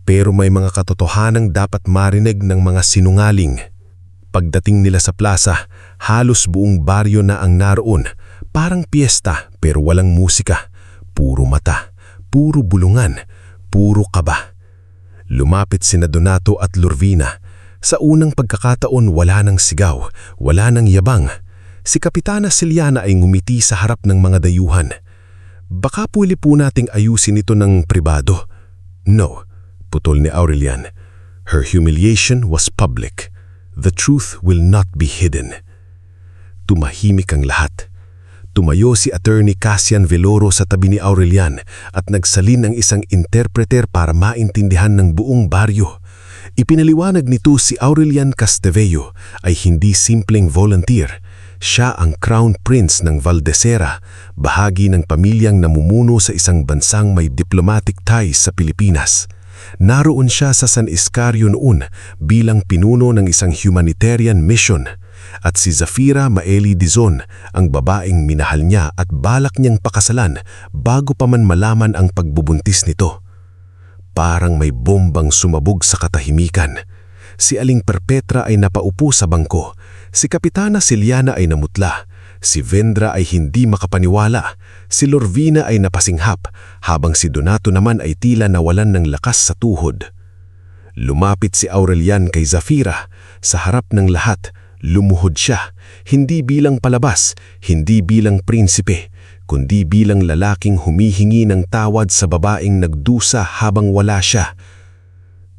pero may mga katotohanang dapat marinig ng mga sinungaling. Pagdating nila sa plaza, halos buong baryo na ang naroon, parang piyesta pero walang musika, puro mata, puro bulungan, puro kaba. Lumapit sina Donato at Lorvina. Sa unang pagkakataon wala nang sigaw, wala nang yabang. Si Kapitana Celiana ay ngumiti sa harap ng mga dayuhan. Baka pwede po nating ayusin ito ng pribado. No, putol ni Aurelian. Her humiliation was public. The truth will not be hidden. Tumahimik ang lahat. Tumayo si Attorney Cassian Veloro sa tabi ni Aurelian at nagsalin ng isang interpreter para maintindihan ng buong baryo. Ipinaliwanag nito si Aurelian Castevello ay hindi simpleng volunteer. Siya ang Crown Prince ng Valdesera, bahagi ng pamilyang namumuno sa isang bansang may diplomatic ties sa Pilipinas. Naroon siya sa San Iscario noon bilang pinuno ng isang humanitarian mission. At si Zafira Maeli Dizon, ang babaeng minahal niya at balak niyang pakasalan bago pa man malaman ang pagbubuntis nito. Parang may bombang sumabog sa katahimikan. Si Aling Perpetra ay napaupo sa bangko. Si Kapitana Celiana ay namutla. Si Vendra ay hindi makapaniwala. Si Lorvina ay napasinghap, habang si Donato naman ay tila nawalan ng lakas sa tuhod. Lumapit si Aurelian kay Zafira. Sa harap ng lahat, lumuhod siya, hindi bilang palabas, hindi bilang prinsipe, kundi bilang lalaking humihingi ng tawad sa babaeng nagdusa habang wala siya.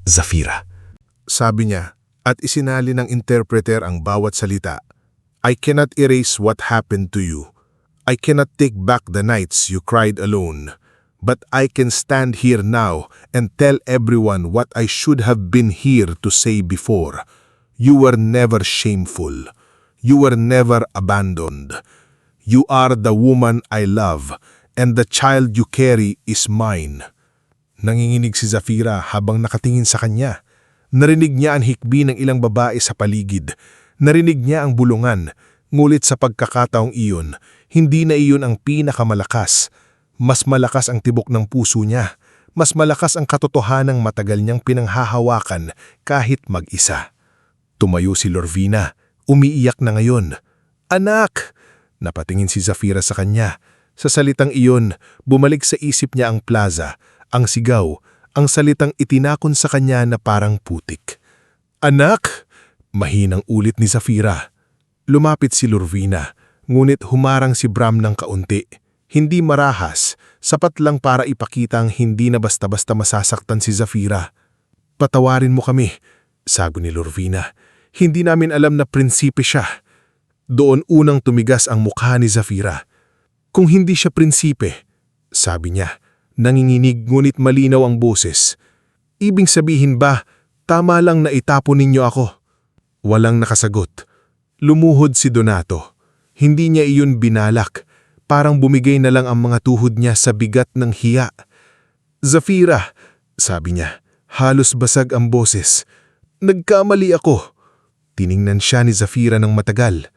Zafira. Sabi niya, at isinali ng interpreter ang bawat salita. I cannot erase what happened to you. I cannot take back the nights you cried alone. But I can stand here now and tell everyone what I should have been here to say before. You were never shameful. You were never abandoned. You are the woman I love, and the child you carry is mine. Nanginginig si Zafira habang nakatingin sa kanya. Narinig niya ang hikbi ng ilang babae sa paligid. Narinig niya ang bulungan, ngulit sa pagkakataong iyon, hindi na iyon ang pinakamalakas. Mas malakas ang tibok ng puso niya. Mas malakas ang katotohanang matagal niyang pinanghahawakan kahit mag-isa. Tumayo si Lorvina, umiiyak na ngayon. Anak! Napatingin si Zafira sa kanya. Sa salitang iyon, bumalik sa isip niya ang plaza, ang sigaw, ang salitang itinakon sa kanya na parang putik. Anak! Mahinang ulit ni Zafira. Lumapit si Lorvina, ngunit humarang si Bram ng kaunti. Hindi marahas, sapat lang para ipakita ang hindi na basta-basta masasaktan si Zafira. Patawarin mo kami, sabi ni Lorvina. Hindi namin alam na prinsipe siya. Doon unang tumigas ang mukha ni Zafira. Kung hindi siya prinsipe, sabi niya, nanginginig ngunit malinaw ang boses. Ibig sabihin ba, tama lang na itapon ninyo ako? Walang nakasagot. Lumuhod si Donato. Hindi niya iyon binalak. Parang bumigay na lang ang mga tuhod niya sa bigat ng hiya. Zafira, sabi niya, halos basag ang boses. Nagkamali ako. Tiningnan siya ni Zafira ng matagal.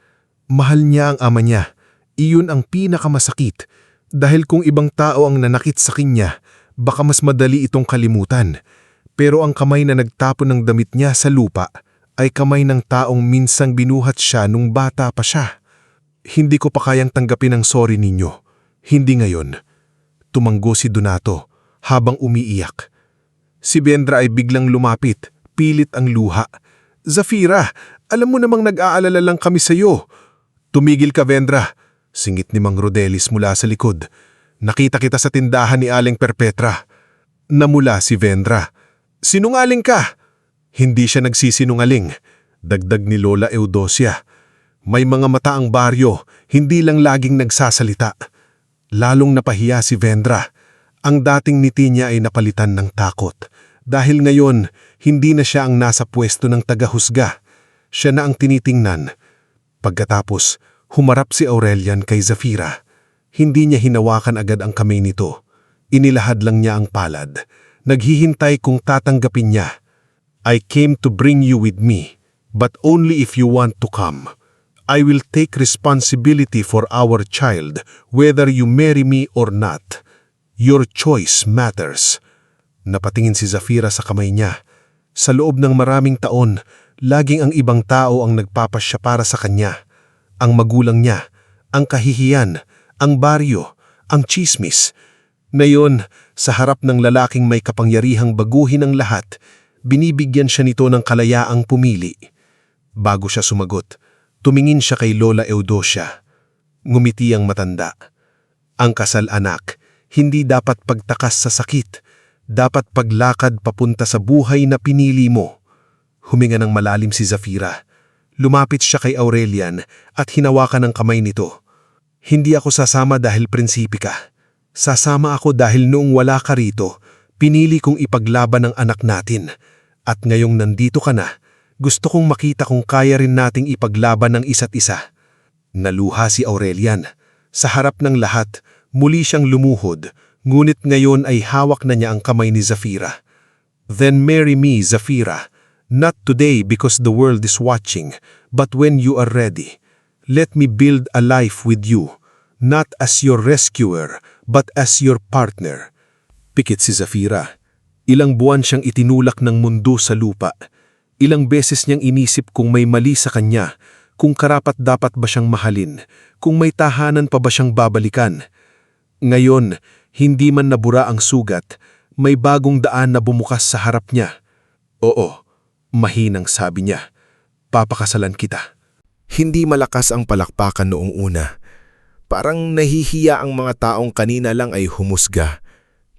Mahal niya ang ama niya. Iyon ang pinakamasakit. Dahil kung ibang tao ang nanakit sa kanya, baka mas madali itong kalimutan. Pero ang kamay na nagtapon ng damit niya sa lupa ay kamay ng taong minsang binuhat siya nung bata pa siya. Hindi ko pa kayang tanggapin ang sorry ninyo. Hindi ngayon. Tumanggo si Donato habang umiiyak. Si Vendra ay biglang lumapit, pilit ang luha. Zafira, alam mo namang nag-aalala lang kami sa iyo. Tumigil ka, Vendra. Singit ni Mang Rodelis mula sa likod. Nakita kita sa tindahan ni Aling Perpetra. Namula si Vendra. Sinungaling ka! Hindi siya nagsisinungaling. Dagdag ni Lola Eudosia. May mga mata ang baryo, hindi lang laging nagsasalita. Lalong napahiya si Vendra. Ang dating ngiti niya ay napalitan ng takot. Dahil ngayon, hindi na siya ang nasa pwesto ng tagahusga. Siya na ang tinitingnan. Pagkatapos, humarap si Aurelian kay Zafira. Hindi niya hinawakan agad ang kamay nito. Inilahad lang niya ang palad. Naghihintay kung tatanggapin niya. I came to bring you with me, but only if you want to come. I will take responsibility for our child, whether you marry me or not. Your choice matters. Napatingin si Zafira sa kamay niya. Sa loob ng maraming taon, laging ang ibang tao ang nagpapasya para sa kanya. Ang magulang niya, ang kahihiyan, ang baryo, ang chismis. Ngayon, sa harap ng lalaking may kapangyarihang baguhin ang lahat, binibigyan siya nito ng kalayaang pumili. Bago siya sumagot, tumingin siya kay Lola Eudosia. Ngumiti ang matanda. Ang kasal anak, hindi dapat pagtakas sa sakit. Dapat paglakad papunta sa buhay na pinili mo. Huminga ng malalim si Zafira. Lumapit siya kay Aurelian at hinawakan ang kamay nito. Hindi ako sasama dahil prinsipi ka. Sasama ako dahil noong wala ka rito, pinili kong ipaglaban ang anak natin. At ngayong nandito ka na, gusto kong makita kung kaya rin nating ipaglaban ng isa't isa. Naluha si Aurelian. Sa harap ng lahat, muli siyang lumuhod, ngunit ngayon ay hawak na niya ang kamay ni Zafira. Then marry me, Zafira. Not today because the world is watching, but when you are ready. Let me build a life with you, not as your rescuer, but as your partner. Pikit si Zafira. Ilang buwan siyang itinulak ng mundo sa lupa. Ilang beses niyang inisip kung may mali sa kanya, kung karapat-dapat ba siyang mahalin, kung may tahanan pa ba siyang babalikan. Ngayon, hindi man nabura ang sugat, may bagong daan na bumukas sa harap niya. Oo, mahinang sabi niya, papakasalan kita. Hindi malakas ang palakpakan noong una. Parang nahihiya ang mga taong kanina lang ay humusga.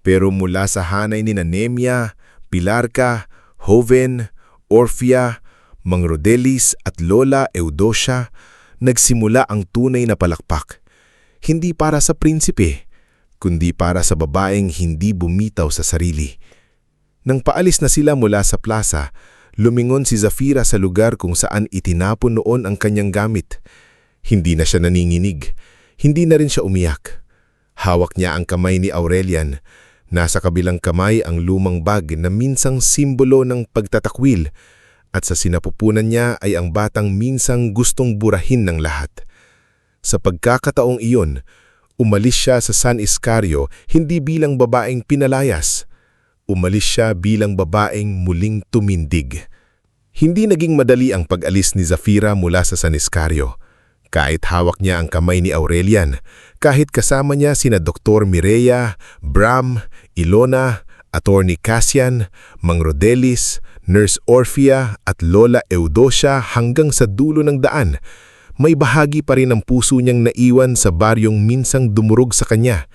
Pero mula sa hanay ni Nemia, Pilarca, Joven, Orfia, Mang Rodelis at Lola Eudosia, nagsimula ang tunay na palakpak. Hindi para sa prinsipe, kundi para sa babaeng hindi bumitaw sa sarili. Nang paalis na sila mula sa plaza, lumingon si Zafira sa lugar kung saan itinapon noon ang kanyang gamit. Hindi na siya naninginig, hindi na rin siya umiyak. Hawak niya ang kamay ni Aurelian. Nasa kabilang kamay ang lumang bag na minsang simbolo ng pagtatakwil at sa sinapupunan niya ay ang batang minsang gustong burahin ng lahat. Sa pagkakataong iyon, umalis siya sa San Iscario hindi bilang babaeng pinalayas. Umalis siya bilang babaeng muling tumindig. Hindi naging madali ang pag-alis ni Zafira mula sa San Iscario. Kahit hawak niya ang kamay ni Aurelian, kahit kasama niya sina Dr. Mireya, Bram, Ilona, Attorney Cassian, Mang Rodelis, Nurse Orfia at Lola Eudosia hanggang sa dulo ng daan, may bahagi pa rin ang puso niyang naiwan sa baryong minsang dumurog sa kanya.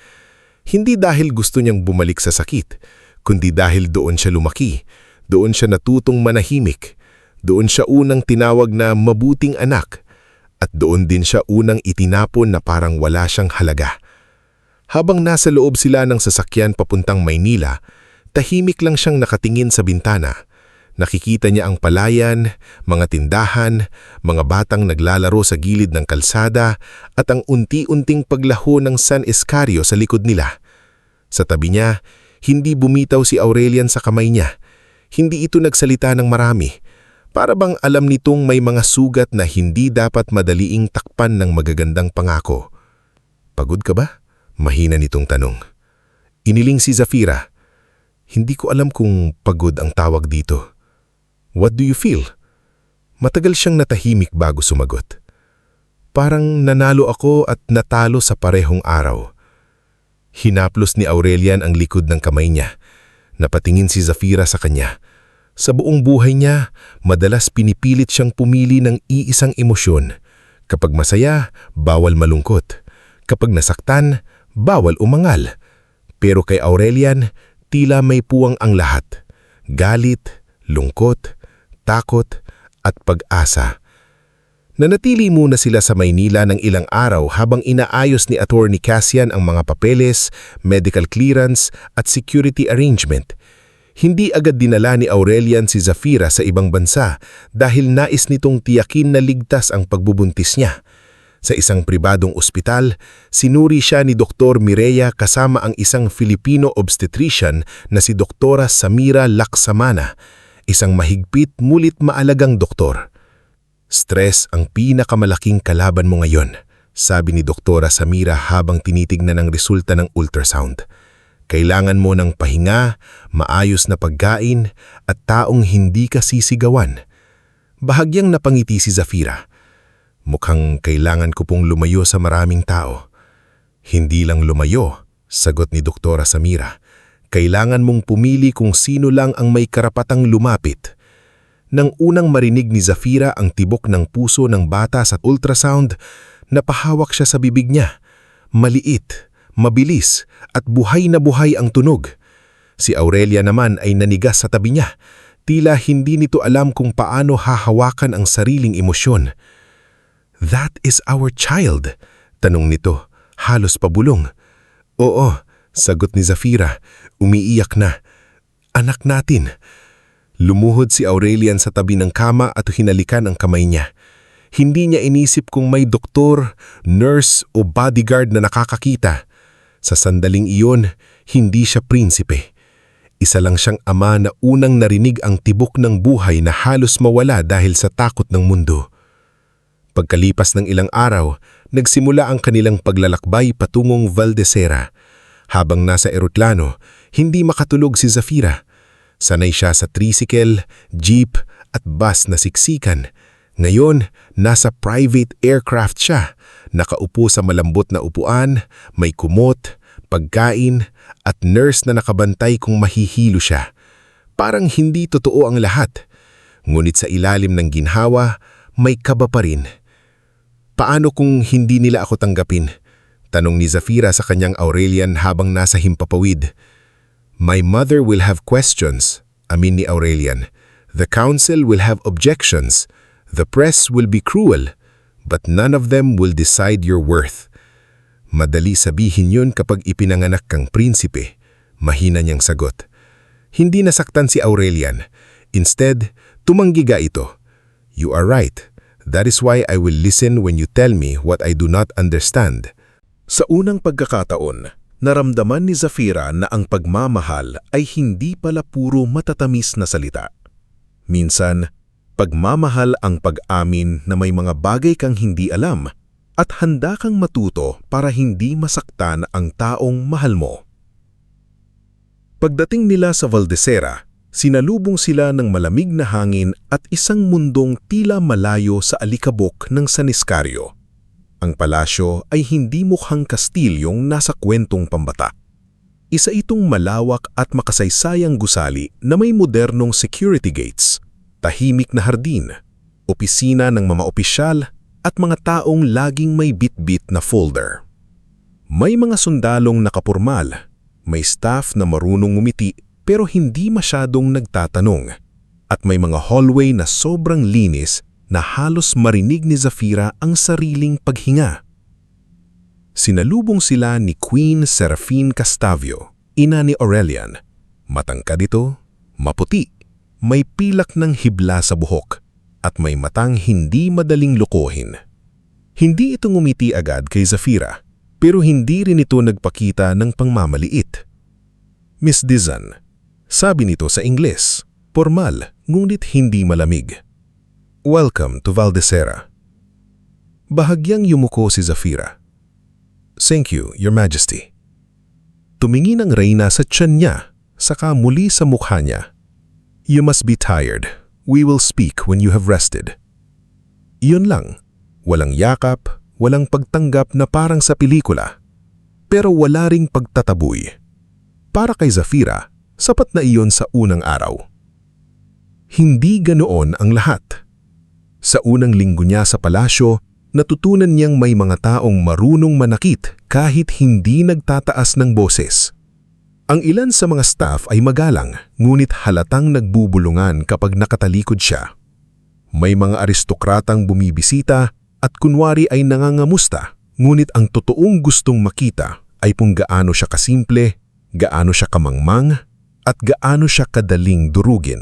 Hindi dahil gusto niyang bumalik sa sakit, kundi dahil doon siya lumaki, doon siya natutong manahimik, Doon siya unang tinawag na mabuting anak at doon din siya unang itinapon na parang wala siyang halaga. Habang nasa loob sila ng sasakyan papuntang Maynila, tahimik lang siyang nakatingin sa bintana. Nakikita niya ang palayan, mga tindahan, mga batang naglalaro sa gilid ng kalsada at ang unti-unting paglaho ng San Iscario sa likod nila. Sa tabi niya, hindi bumitaw si Aurelian sa kamay niya. Hindi ito nagsalita ng marami. Para bang alam nitong may mga sugat na hindi dapat madaliing takpan ng magagandang pangako. Pagod ka ba? Mahina nitong tanong. Iniling si Zafira. Hindi ko alam kung pagod ang tawag dito. What do you feel? Matagal siyang natahimik bago sumagot. Parang nanalo ako at natalo sa parehong araw. Hinaplos ni Aurelian ang likod ng kamay niya. Napatingin si Zafira sa kanya. Sa buong buhay niya, madalas pinipilit siyang pumili ng iisang emosyon. Kapag masaya, bawal malungkot. Kapag nasaktan, bawal umangal. Pero kay Aurelian, tila may puwang ang lahat. Galit, lungkot, takot, at pag-asa. Nanatili muna sila sa Maynila ng ilang araw habang inaayos ni Attorney Cassian ang mga papeles, medical clearance at security arrangement. Hindi agad dinala ni Aurelian si Zafira sa ibang bansa dahil nais nitong tiyakin na ligtas ang pagbubuntis niya. Sa isang pribadong ospital, sinuri siya ni Dr. Mireya kasama ang isang Filipino obstetrician na si Dr. Samira Laksamana, isang mahigpit mulit maalagang doktor. Stress ang pinakamalaking kalaban mo ngayon, sabi ni Dr. Samira habang tinitignan ang resulta ng ultrasound. Kailangan mo ng pahinga, maayos na pagkain at taong hindi ka sisigawan. Bahagyang napangiti si Zafira. Mukhang kailangan ko pong lumayo sa maraming tao. Hindi lang lumayo, sagot ni Dr. Samira. Kailangan mong pumili kung sino lang ang may karapatang lumapit. Nang unang marinig ni Zafira ang tibok ng puso ng bata sa ultrasound, napahawak siya sa bibig niya. Maliit, mabilis at buhay na buhay ang tunog. Si Aurelia naman ay nanigas sa tabi niya. Tila hindi nito alam kung paano hahawakan ang sariling emosyon. "That is our child?" tanong nito, halos pabulong. "Oo," sagot ni Zafira, umiiyak na. "Anak natin." Lumuhod si Aurelian sa tabi ng kama at hinalikan ang kamay niya. Hindi niya inisip kung may doktor, nurse o bodyguard na nakakakita. Sa sandaling iyon, hindi siya prinsipe. Isa lang siyang ama na unang narinig ang tibok ng buhay na halos mawala dahil sa takot ng mundo. Pagkalipas ng ilang araw, nagsimula ang kanilang paglalakbay patungong Valdesera. Habang nasa eroplano, hindi makatulog si Zafira. Sanay siya sa tricycle, jeep at bus na siksikan. Ngayon, nasa private aircraft siya. Nakaupo sa malambot na upuan, may kumot, pagkain at nurse na nakabantay kung mahihilo siya. Parang hindi totoo ang lahat. Ngunit sa ilalim ng ginhawa, may kaba pa rin. "Paano kung hindi nila ako tanggapin?" tanong ni Zafira sa kanyang Aurelian habang nasa himpapawid. "My mother will have questions," amin ni Aurelian. "The council will have objections. The press will be cruel, but none of them will decide your worth." Madali sabihin yun kapag ipinanganak kang prinsipe, mahina niyang sagot. Hindi nasaktan si Aurelian. Instead, tumanggiga ito. "You are right. That is why I will listen when you tell me what I do not understand." Sa unang pagkakataon, naramdaman ni Zafira na ang pagmamahal ay hindi pala puro matatamis na salita. Minsan, pagmamahal ang pag-amin na may mga bagay kang hindi alam at handa kang matuto para hindi masaktan ang taong mahal mo. Pagdating nila sa Valdesera, sinalubong sila ng malamig na hangin at isang mundong tila malayo sa alikabok ng San Iscario. Ang palasyo ay hindi mukhang kastilyong nasa kwentong pambata. Isa itong malawak at makasaysayang gusali na may modernong security gates, tahimik na hardin, opisina ng mga opisyal at mga taong laging may bit-bit na folder. May mga sundalong nakapurmal, may staff na marunong ngumiti pero hindi masyadong nagtatanong. at may mga hallway na sobrang linis na halos marinig ni Zafira ang sariling paghinga. Sinalubong sila ni Queen Serafine Castavio, ina ni Aurelian. Matangkad ito, maputi, may pilak ng hibla sa buhok, at may matang hindi madaling lokohin. Hindi ito ngumiti agad kay Zafira, pero hindi rin ito nagpakita ng pangmamaliit. Miss Dizan, sabi nito sa Ingles, formal ngunit hindi malamig. Welcome to Valdesera. Bahagyang yumuko si Zafira. Thank you, Your Majesty. Tumingin ang reyna sa tiyan niya, saka muli sa mukha niya. You must be tired. We will speak when you have rested. Iyon lang. Walang yakap, walang pagtanggap na parang sa pelikula. Pero wala ring pagtataboy. Para kay Zafira, sapat na iyon sa unang araw. Hindi ganoon ang lahat. Sa unang linggo niya sa palasyo, natutunan niyang may mga taong marunong manakit kahit hindi nagtataas ng boses. Ang ilan sa mga staff ay magalang, ngunit halatang nagbubulungan kapag nakatalikod siya. May mga aristokratang bumibisita at kunwari ay nangangamusta, ngunit ang totoong gustong makita ay kung gaano siya kasimple, gaano siya kamangmang, at gaano siya kadaling durugin.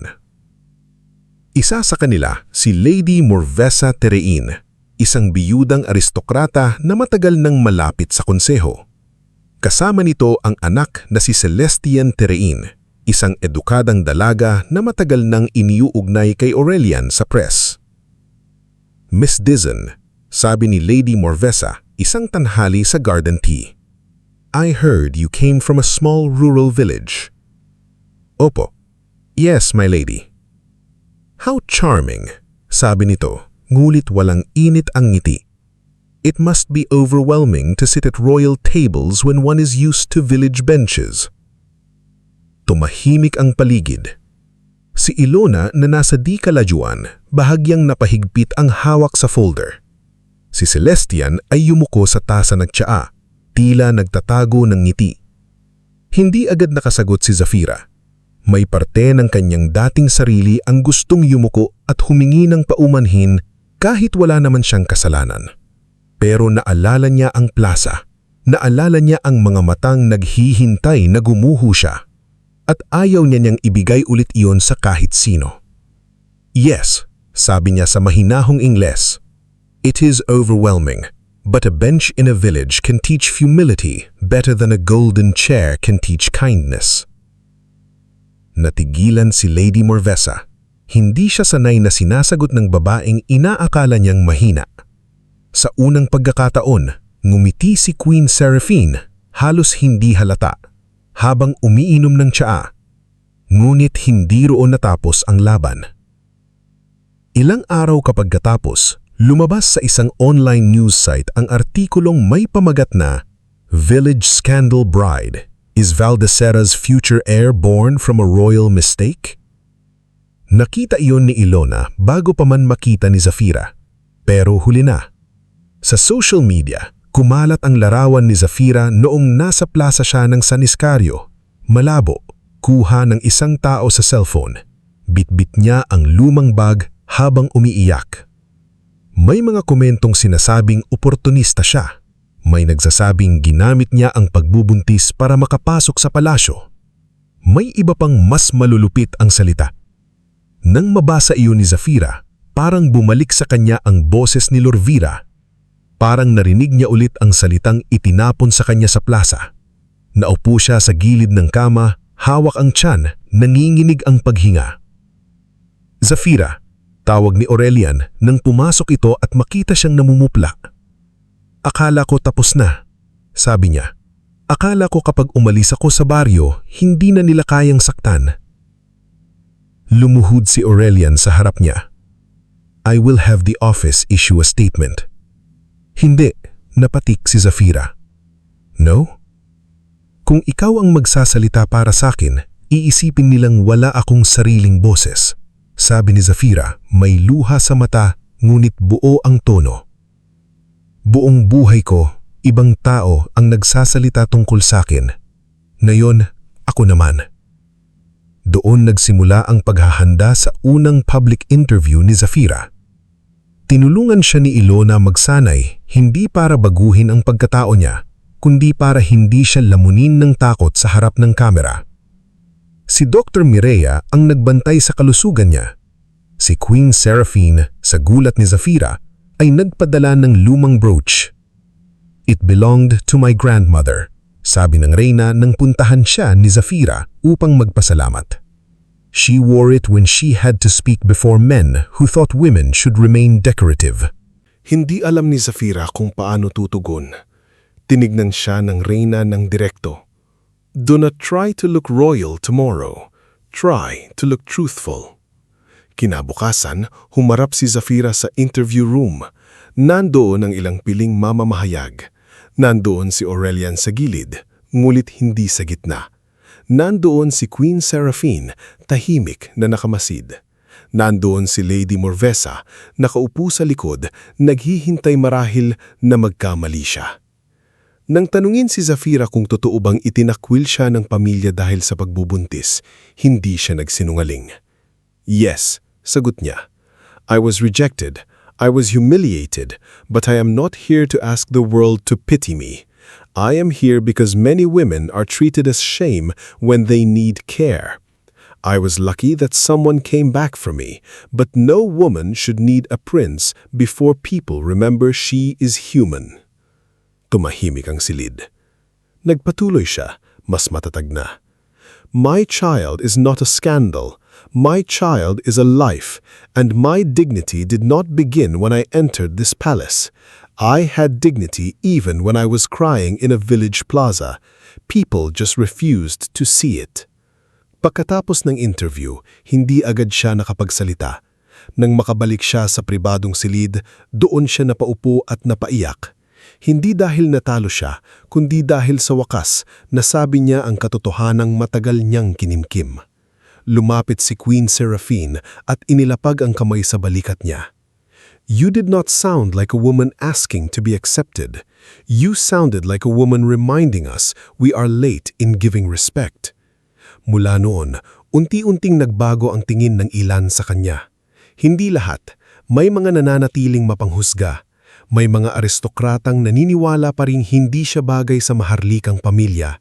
Isa sa kanila si Lady Morvesa Terein, isang biyudang aristokrata na matagal nang malapit sa konseho. Kasama nito ang anak na si Celestian Terein, isang edukadang dalaga na matagal nang iniuugnay kay Aurelian sa press. Miss Dizan, sabi ni Lady Morvesa, isang tanghali sa garden tea. I heard you came from a small rural village. Opo. Yes, my lady. How charming, sabi nito, ngulit walang init ang ngiti. It must be overwhelming to sit at royal tables when one is used to village benches. Tumahimik ang paligid. Si Ilona na nasa di kalajuan, bahagyang napahigpit ang hawak sa folder. Si Celestian ay yumuko sa tasa ng tsaa, tila nagtatago ng ngiti. Hindi agad nakasagot si Zafira. May parte ng kanyang dating sarili ang gustong yumuko at humingi ng paumanhin kahit wala naman siyang kasalanan. Pero naalala niya ang plaza, naalala niya ang mga matang naghihintay na gumuho siya, at ayaw niya niyang ibigay ulit iyon sa kahit sino. Yes, sabi niya sa mahinahong Ingles. It is overwhelming, but a bench in a village can teach humility better than a golden chair can teach kindness. Natigilan si Lady Morvesa. Hindi siya sanay na sinasagot ng babaeng inaakala niyang mahina. Sa unang pagkakataon, ngumiti si Queen Serafine, halos hindi halata, habang umiinom ng tsaa. Ngunit hindi roon natapos ang laban. Ilang araw kapag katapos, lumabas sa isang online news site ang artikulong may pamagat na Village Scandal Bride. Is Valdesera's future heir born from a royal mistake? Nakita iyon ni Ilona bago pa man makita ni Zafira. Pero huli na. Sa social media, kumalat ang larawan ni Zafira noong nasa plaza siya ng San Iscario. Malabo, kuha ng isang tao sa cellphone. Bitbit niya ang lumang bag habang umiiyak. May mga komentong sinasabing oportunista siya. May nagsasabing ginamit niya ang pagbubuntis para makapasok sa palasyo. May iba pang mas malulupit ang salita. Nang mabasa iyon ni Zafira, parang bumalik sa kanya ang boses ni Lorvira. Parang narinig niya ulit ang salitang itinapon sa kanya sa plaza. Naupo siya sa gilid ng kama, hawak ang tiyan, nanginginig ang paghinga. Zafira, tawag ni Aurelian nang pumasok ito at makita siyang namumupla. Akala ko tapos na, sabi niya. Akala ko kapag umalis ako sa baryo, hindi na nila kayang saktan. Lumuhod si Aurelian sa harap niya. I will have the office issue a statement. Hindi, napatik si Zafira. No? Kung ikaw ang magsasalita para sa akin, iisipin nilang wala akong sariling boses. Sabi ni Zafira, may luha sa mata, ngunit buo ang tono. Buong buhay ko, ibang tao ang nagsasalita tungkol sa akin. Ngayon, ako naman. Doon nagsimula ang paghahanda sa unang public interview ni Zafira. Tinulungan siya ni Ilona magsanay, hindi para baguhin ang pagkatao niya, kundi para hindi siya lamunin ng takot sa harap ng kamera. Si Dr. Mireya ang nagbantay sa kalusugan niya. Si Queen Seraphine, sa gulat ni Zafira, ay nagpadala ng lumang brooch. "It belonged to my grandmother," sabi ng reyna nang puntahan siya ni Zafira upang magpasalamat. She wore it when she had to speak before men who thought women should remain decorative. Hindi alam ni Zafira kung paano tutugon. Tinignan siya ng reyna ng direkto. "Do not try to look royal tomorrow. Try to look truthful." Kinabukasan, humarap si Zafira sa interview room. Nandoon ang ilang piling mamamahayag. Nandoon si Aurelian sa gilid, ngulit hindi sa gitna. Nandoon si Queen Seraphine, tahimik na nakamasid. Nandoon si Lady Morvesa, nakaupo sa likod, naghihintay marahil na magkamali siya. Nang tanungin si Zafira kung totoo bang itinakwil siya ng pamilya dahil sa pagbubuntis, hindi siya nagsinungaling. "Yes," sagot niya. "I was rejected. I was humiliated, but I am not here to ask the world to pity me. I am here because many women are treated as shame when they need care. I was lucky that someone came back for me, but no woman should need a prince before people remember she is human." Tumahimik ang silid. Nagpatuloy siya, mas matatag na. "My child is not a scandal. My child is a life, and my dignity did not begin when I entered this palace. I had dignity even when I was crying in a village plaza. People just refused to see it." Pagkatapos ng interview, hindi agad siya nakapagsalita. Nang makabalik siya sa pribadong silid, doon siya napaupo at napaiyak. Hindi dahil natalo siya, kundi dahil sa wakas nasabi niya ang katotohanang matagal niyang kinimkim. Lumapit si Queen Seraphine at inilapag ang kamay sa balikat niya. "You did not sound like a woman asking to be accepted. You sounded like a woman reminding us we are late in giving respect." Mula noon, unti-unting nagbago ang tingin ng ilan sa kanya. Hindi lahat, may mga nananatiling mapanghusga. May mga aristokratang naniniwala pa ring hindi siya bagay sa maharlikang pamilya.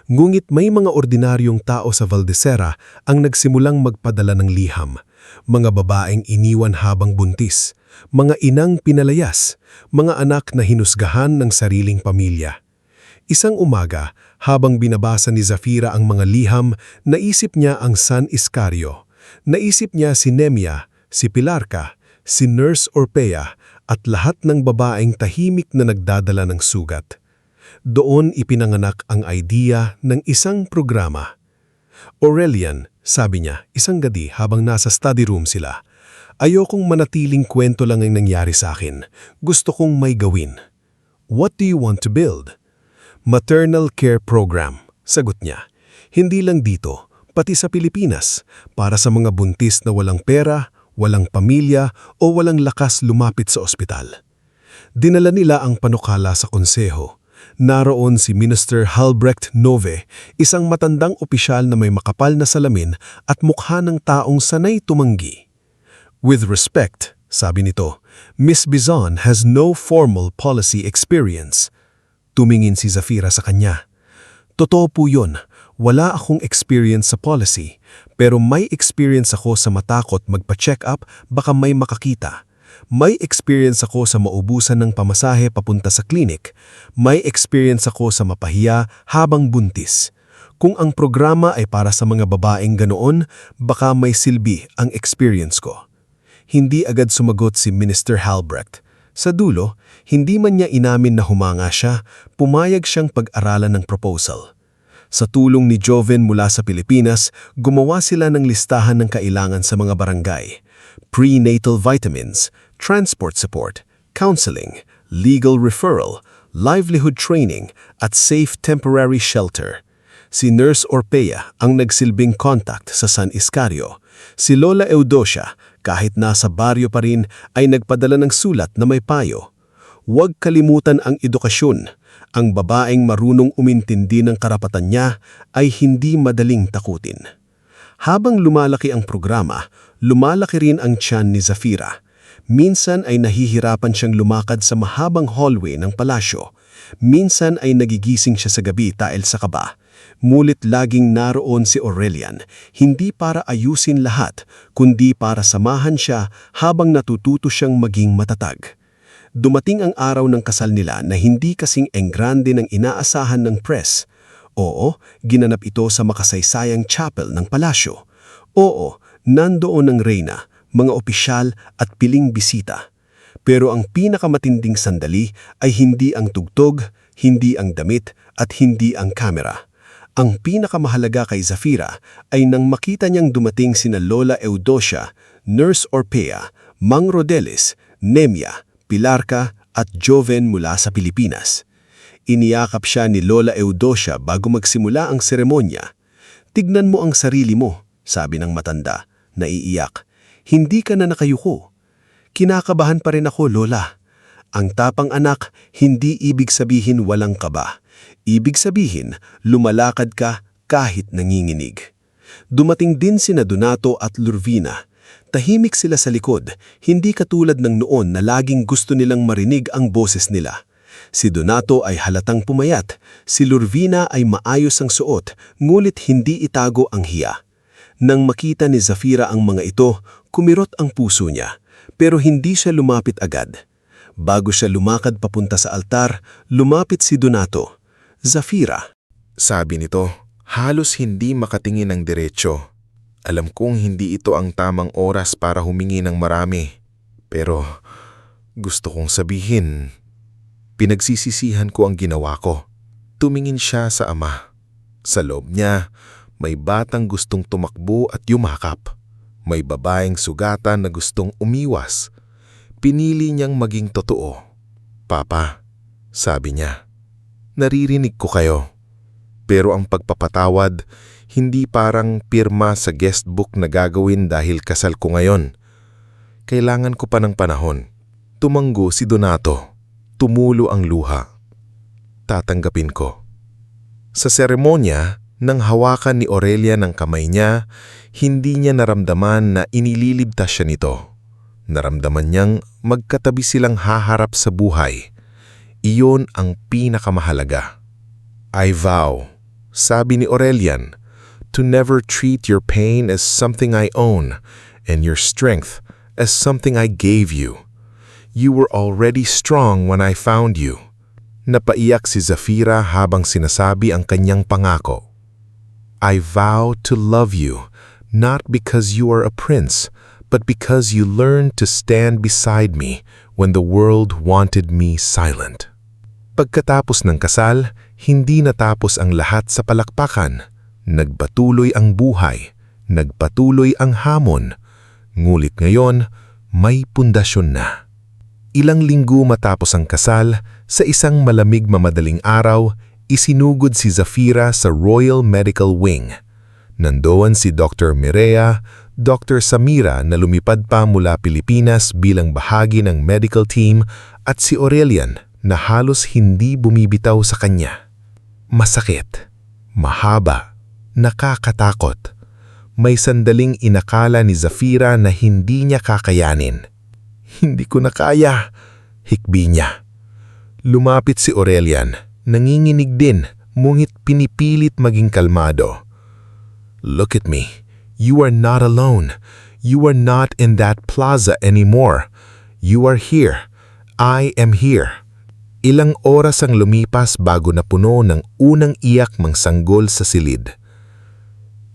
Ngunit may mga ordinaryong tao sa Valdesera ang nagsimulang magpadala ng liham. Mga babaeng iniwan habang buntis, mga inang pinalayas, mga anak na hinusgahan ng sariling pamilya. Isang umaga, habang binabasa ni Zafira ang mga liham, naisip niya ang San Iscario. Naisip niya si Nemia, si Pilarca, si Nurse Orpea, at lahat ng babaeng tahimik na nagdadala ng sugat. Doon ipinanganak ang idea ng isang programa. "Aurelian," sabi niya, isang gabi habang nasa study room sila, "ayokong manatiling kwento lang ang nangyari sa akin. Gusto kong may gawin." "What do you want to build?" "Maternal care program," sagot niya. "Hindi lang dito, pati sa Pilipinas, para sa mga buntis na walang pera, walang pamilya o walang lakas lumapit sa ospital." Dinala nila ang panukala sa konseho. Naroon si Minister Halbrecht Nove, isang matandang opisyal na may makapal na salamin at mukha ng taong sanay tumanggi. "With respect," sabi nito, "Miss Bizon has no formal policy experience." Tumingin si Zafira sa kanya. "Totoo po yun, wala akong experience sa policy, pero may experience ako sa matakot magpa-check up baka may makakita. May experience ako sa maubusan ng pamasahe papunta sa klinik. May experience ako sa mapahiya habang buntis. Kung ang programa ay para sa mga babaeng ganoon, baka may silbi ang experience ko." Hindi agad sumagot si Minister Halbrecht. Sa dulo, hindi man niya inamin na humanga siya, pumayag siyang pag-aralan ng proposal. Sa tulong ni Joven mula sa Pilipinas, gumawa sila ng listahan ng kailangan sa mga barangay. Prenatal vitamins, transport support, counseling, legal referral, livelihood training, at safe temporary shelter. Si Nurse Orpea ang nagsilbing contact sa San Iscario. Si Lola Eudocia, kahit nasa baryo pa rin, ay nagpadala ng sulat na may payo. Huwag kalimutan ang edukasyon. Ang babaeng marunong umintindi ng karapatan niya ay hindi madaling takutin. Habang lumalaki ang programa, lumalaki rin ang tiyan ni Zafira. Minsan ay nahihirapan siyang lumakad sa mahabang hallway ng palasyo. Minsan ay nagigising siya sa gabi dahil sa kaba. Ngunit laging naroon si Aurelian, hindi para ayusin lahat, kundi para samahan siya habang natututo siyang maging matatag. Dumating ang araw ng kasal nila na hindi kasing enggrande ng inaasahan ng press. Oo, ginanap ito sa makasaysayang chapel ng palasyo. Oo, nandoon ang reyna, mga opisyal at piling bisita. Pero ang pinakamatinding sandali ay hindi ang tugtog, hindi ang damit at hindi ang kamera. Ang pinakamahalaga kay Zafira ay nang makita niyang dumating sina Lola Eudocia, Nurse Orpea, Mang Rodelis, Nemia, Pilarca at Joven mula sa Pilipinas. Iniyakap siya ni Lola Eudocia bago magsimula ang seremonya. "Tignan mo ang sarili mo," sabi ng matanda, naiiyak. "Hindi ka na nakayuko." "Kinakabahan pa rin ako, Lola." Ang tapang anak, hindi ibig sabihin walang kaba. Ibig sabihin, lumalakad ka kahit nanginginig. Dumating din sina Donato at Lurvina. Tahimik sila sa likod, hindi katulad ng noon na laging gusto nilang marinig ang boses nila. Si Donato ay halatang pumayat, si Lurvina ay maayos ang suot, ngulit hindi itago ang hiya. Nang makita ni Zafira ang mga ito, kumirot ang puso niya, pero hindi siya lumapit agad. Bago siya lumakad papunta sa altar, lumapit si Donato. "Zafira," Sabi nito, halos hindi makatingin ng diretsyo. Alam kong hindi ito ang tamang oras para humingi ng marami. Pero gusto kong sabihin, pinagsisisihan ko ang ginawa ko. Tumingin siya sa ama. Sa loob niya, may batang gustong tumakbo at yumakap. May babaeng sugatan na gustong umiwas. Pinili niyang maging totoo. "Papa," sabi niya, "naririnig ko kayo. Pero ang pagpapatawad, hindi parang pirma sa guestbook na gagawin dahil kasal ko ngayon. Kailangan ko pa ng panahon." Tumanggo si Donato. Tumulo ang luha. "Tatanggapin ko." Sa seremonya, nang hawakan ni Aurelia ng kamay niya, hindi niya naramdaman na inililibtas siya nito. Naramdaman niyang magkatabi silang haharap sa buhay. Iyon ang pinakamahalaga. "I vow," sabi ni Aurelian, "to never treat your pain as something I own and your strength as something I gave you. You were already strong when I found you." Napaiyak si Zafira habang sinasabi ang kanyang pangako. "I vow to love you, not because you are a prince, but because you learned to stand beside me when the world wanted me silent." Pagkatapos ng kasal, hindi natapos ang lahat sa palakpakan. Nagpatuloy ang buhay, nagpatuloy ang hamon. Ngulit ngayon, may pundasyon na. Ilang linggo matapos ang kasal, sa isang malamig mamadaling araw, isinugod si Zafira sa Royal Medical Wing. Nandoon si Dr. Mireya, Dr. Samira na lumipad pa mula Pilipinas bilang bahagi ng medical team at si Aurelian na halos hindi bumibitaw sa kanya. Masakit, mahaba, nakakatakot. May sandaling inakala ni Zafira na hindi niya kakayanin. "Hindi ko na kaya," hikbi niya. Lumapit si Aurelian, nanginginig din, ngunit pinipilit maging kalmado. "Look at me. You are not alone. You are not in that plaza anymore. You are here. I am here." Ilang oras ang lumipas bago napuno ng unang iyak mang sanggol sa silid.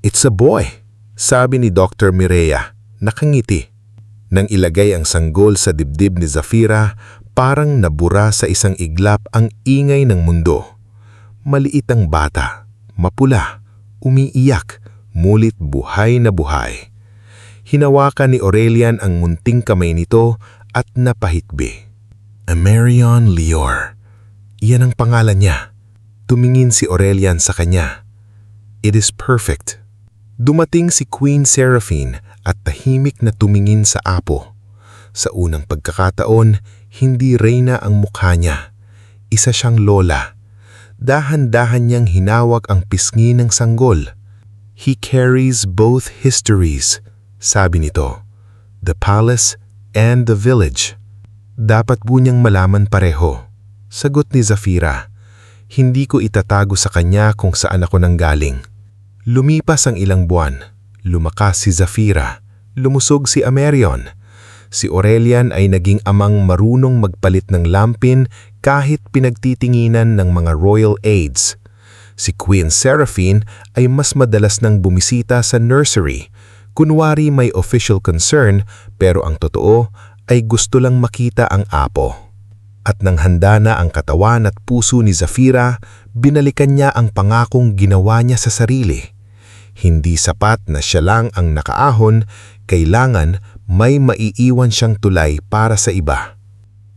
"It's a boy," sabi ni Dr. Mireya, nakangiti. Nang ilagay ang sanggol sa dibdib ni Zafira, parang nabura sa isang iglap ang ingay ng mundo. Maliit ang bata, mapula, umiiyak, mulit buhay na buhay. Hinawakan ni Aurelian ang munting kamay nito at napahikbi. "Amerion Lior." Iyan ang pangalan niya. Tumingin si Aurelian sa kanya. "It is perfect." Dumating si Queen Seraphine at tahimik na tumingin sa apo. Sa unang pagkakataon, hindi reyna ang mukha niya. Isa siyang lola. Dahan-dahan niyang hinawak ang pisngi ng sanggol. He carries both histories, sabi nito, the palace and the village. Dapat po niyang malaman pareho. Sagot ni Zafira, hindi ko itatago sa kanya kung saan ako nanggaling. Lumipas ang ilang buwan. Lumakas si Zafira. Lumusog si Amerion. Si Aurelian ay naging amang marunong magpalit ng lampin kahit pinagtitinginan ng mga royal aides. Si Queen Seraphine ay mas madalas nang bumisita sa nursery. Kunwari may official concern pero ang totoo ay gusto lang makita ang apo. At nang handa na ang katawan at puso ni Zafira, binalikan niya ang pangakong ginawa niya sa sarili. Hindi sapat na siya lang ang nakaahon, kailangan may maiiwan siyang tulay para sa iba.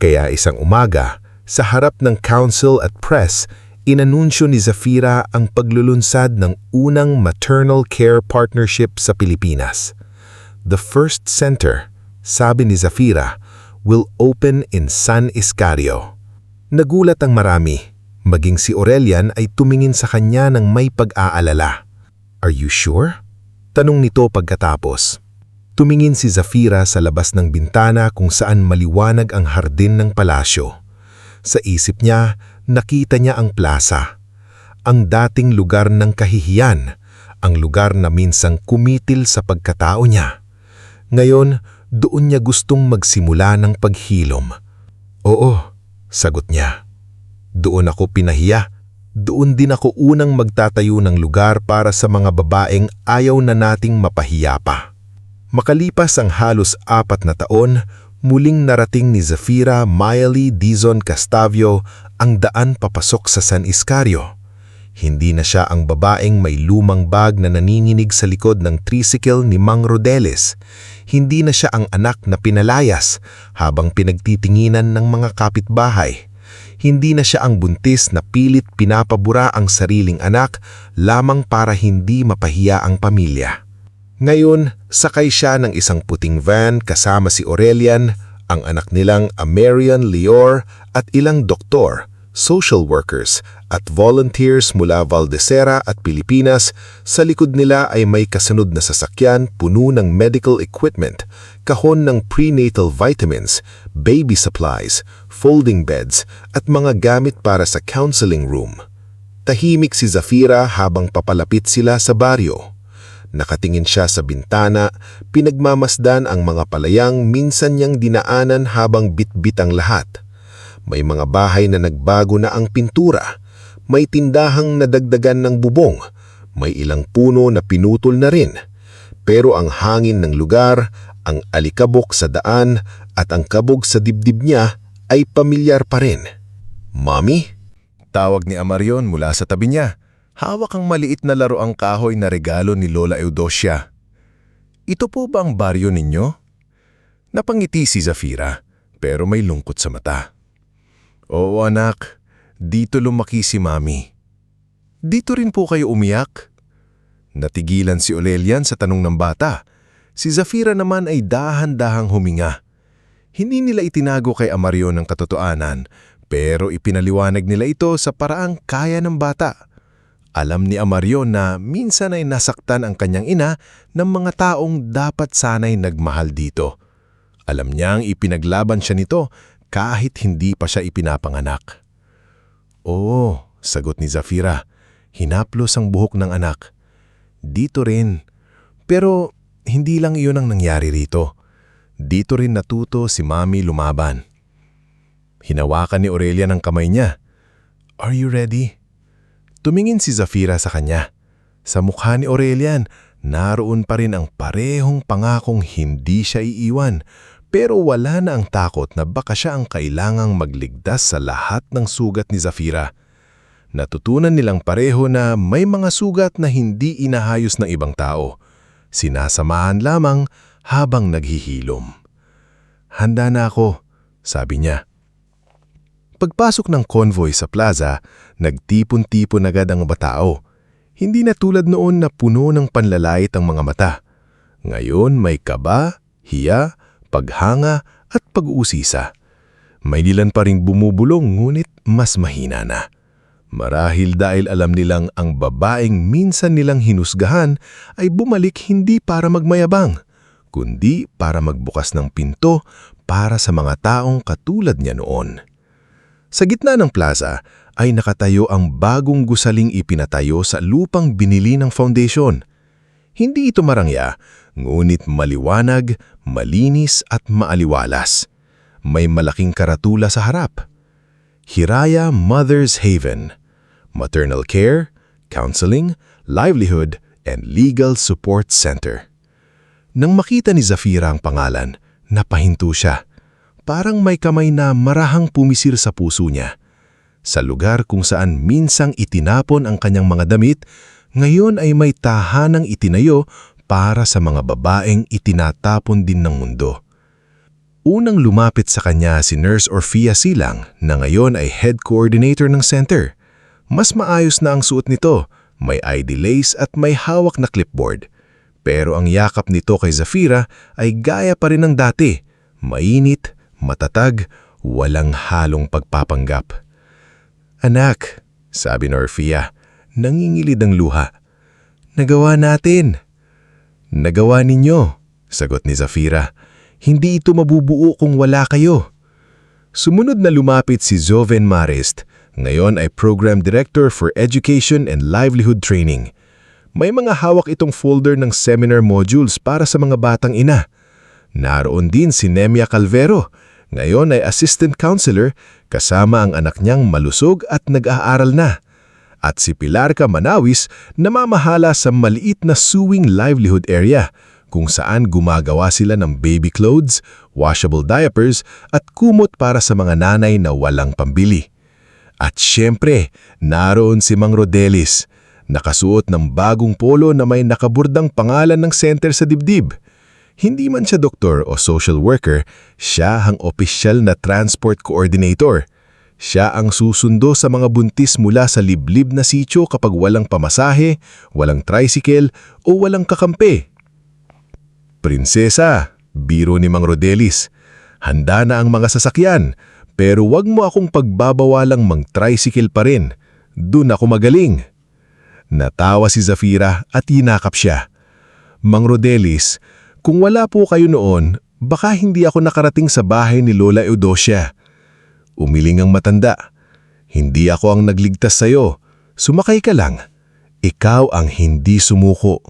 Kaya isang umaga, sa harap ng council at press, inanunsyo ni Zafira ang paglulunsad ng unang maternal care partnership sa Pilipinas. The first center, sabi ni Zafira, will open in San Iscario. Nagulat ang marami, maging si Aurelian ay tumingin sa kanya ng may pag-aalala. Are you sure? Tanong nito pagkatapos. Tumingin si Zafira sa labas ng bintana kung saan maliwanag ang hardin ng palasyo. Sa isip niya, nakita niya ang plaza. Ang dating lugar ng kahihiyan, ang lugar na minsang kumitil sa pagkatao niya. Ngayon, doon niya gustong magsimula ng paghilom. Oo, sagot niya. Doon ako pinahiya. Doon din ako unang magtatayo ng lugar para sa mga babaeng ayaw na nating mapahiya pa. Makalipas ang halos 4 na taon, muling narating ni Zafira Maeli Dizon Castavio ang daan papasok sa San Iscario. Hindi na siya ang babaeng may lumang bag na naninginig sa likod ng tricycle ni Mang Rodeles. Hindi na siya ang anak na pinalayas habang pinagtitinginan ng mga kapitbahay. Hindi na siya ang buntis na pilit pinapabura ang sariling anak lamang para hindi mapahiya ang pamilya. Ngayon, sakay siya ng isang puting van kasama si Aurelian, ang anak nilang Amerion Lior at ilang doktor, social workers at volunteers mula Valdesera at Pilipinas. Sa likod nila ay may kasunod na sasakyan puno ng medical equipment, kahon ng prenatal vitamins, baby supplies, folding beds at mga gamit para sa counseling room. Tahimik si Zafira habang papalapit sila sa baryo. Nakatingin siya sa bintana, pinagmamasdan ang mga palayang minsan niyang dinaanan habang bitbit ang lahat. May mga bahay na nagbago na ang pintura, may tindahang nadagdagan ng bubong, may ilang puno na pinutol na rin. Pero ang hangin ng lugar, ang alikabok sa daan at ang kabog sa dibdib niya ay pamilyar pa rin. "Mommy?" Tawag ni Amarion mula sa tabi niya. Hawak ang maliit na laruang kahoy na regalo ni Lola Eudocia. "Ito po ba ang baryo ninyo?" Napangiti si Zafira, pero may lungkot sa mata. "Oo anak, dito lumaki si Mami." "Dito rin po kayo umiyak?" Natigilan si Aurelian sa tanong ng bata. Si Zafira naman ay dahan-dahang huminga. Hindi nila itinago kay Amarion ang katotohanan, pero ipinaliwanag nila ito sa paraang kaya ng bata. Alam ni Amarion na minsan ay nasaktan ang kanyang ina ng mga taong dapat sana'y nagmahal dito. Alam niyang ipinaglaban siya nito kahit hindi pa siya ipinapanganak. "Oo," sagot ni Zafira. Hinaplos ang buhok ng anak. "Dito rin. Pero hindi lang iyon ang nangyari rito. Dito rin natuto si Mami lumaban." Hinawakan ni Aurelian ang kamay niya. "Are you ready?" Tumingin si Zafira sa kanya. Sa mukha ni Aurelian, naroon pa rin ang parehong pangakong hindi siya iiwan, pero wala na ang takot na baka siya ang kailangang magligtas sa lahat ng sugat ni Zafira. Natutunan nilang pareho na may mga sugat na hindi inahayos ng ibang tao. Sinasamahan lamang habang naghihilom. "Handa na ako," sabi niya. Pagpasok ng convoy sa plaza, nagtipon-tipon agad ang mga tao. Hindi na tulad noon na puno ng panlalait ang mga mata. Ngayon may kaba, hiya, paghanga at pag-uusisa. May ilan pa ring bumubulong ngunit mas mahina na. Marahil dahil alam nilang ang babaeng minsan nilang hinusgahan ay bumalik hindi para magmayabang, kundi para magbukas ng pinto para sa mga taong katulad niya noon. Sa gitna ng plaza ay nakatayo ang bagong gusaling ipinatayo sa lupang binili ng foundation. Hindi ito marangya, ngunit maliwanag, malinis at maaliwalas. May malaking karatula sa harap. Hiraya Mother's Haven. Maternal Care, Counseling, Livelihood, and Legal Support Center. Nang makita ni Zafira ang pangalan, napahinto siya. Parang may kamay na marahang pumisir sa puso niya. Sa lugar kung saan minsang itinapon ang kanyang mga damit, ngayon ay may tahanang itinayo para sa mga babaeng itinatapon din ng mundo. Unang lumapit sa kanya si Nurse Orfia Silang na ngayon ay head coordinator ng center. Mas maayos na ang suot nito, may ID lace at may hawak na clipboard. Pero ang yakap nito kay Zafira ay gaya pa rin ng dati, mainit, matatag, walang halong pagpapanggap. "Anak," sabi ni Orfia, nangingilid ang luha. "Nagawa natin." "Nagawa ninyo," sagot ni Zafira. "Hindi ito mabubuo kung wala kayo." Sumunod na lumapit si Joven Marist, ngayon ay Program Director for Education and Livelihood Training. May mga hawak itong folder ng seminar modules para sa mga batang ina. Naroon din si Nemia Calvero, ngayon ay Assistant Counselor kasama ang anak niyang malusog at nag-aaral na. At si Pilarca Manawis namamahala sa maliit na sewing livelihood area kung saan gumagawa sila ng baby clothes, washable diapers at kumot para sa mga nanay na walang pambili. At syempre, naroon si Mang Rodelis, nakasuot ng bagong polo na may nakaburdang pangalan ng center sa dibdib. Hindi man siya doktor o social worker, siya ang opisyal na transport coordinator. Siya ang susundo sa mga buntis mula sa liblib na sitio kapag walang pamasahe, walang tricycle o walang kakampi. "Prinsesa," biro ni Mang Rodelis, "handa na ang mga sasakyan. Pero wag mo akong pagbabawalang mang-tricycle pa rin. Dun ako magaling." Natawa si Zafira at yinakap siya. "Mang Rodelis, kung wala po kayo noon, baka hindi ako nakarating sa bahay ni Lola Eudocia." Umiling ang matanda. "Hindi ako ang nagligtas sa'yo. Sumakay ka lang. Ikaw ang hindi sumuko."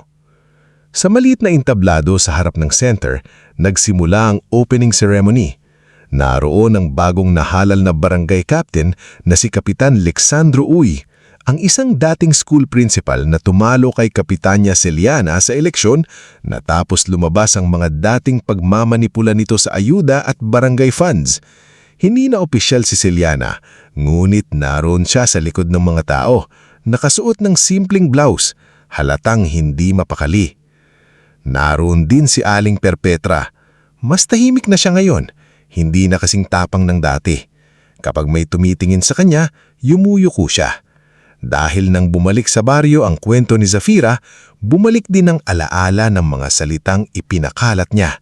Sa maliit na entablado sa harap ng center, nagsimula ang opening ceremony. Naroon ang bagong nahalal na barangay captain na si Kapitan Lexandro Uy, ang isang dating school principal na tumalo kay Kapitanya Celiana sa eleksyon natapos lumabas ang mga dating pagmamanipula nito sa ayuda at barangay funds. Hindi na opisyal si Celiana, ngunit naroon siya sa likod ng mga tao, nakasuot ng simpleng blouse, halatang hindi mapakali. Naroon din si Aling Perpetra. Mas tahimik na siya ngayon, hindi na kasing tapang ng dati. Kapag may tumitingin sa kanya, yumuyuko siya. Dahil nang bumalik sa baryo ang kwento ni Zafira, bumalik din ang alaala ng mga salitang ipinakalat niya.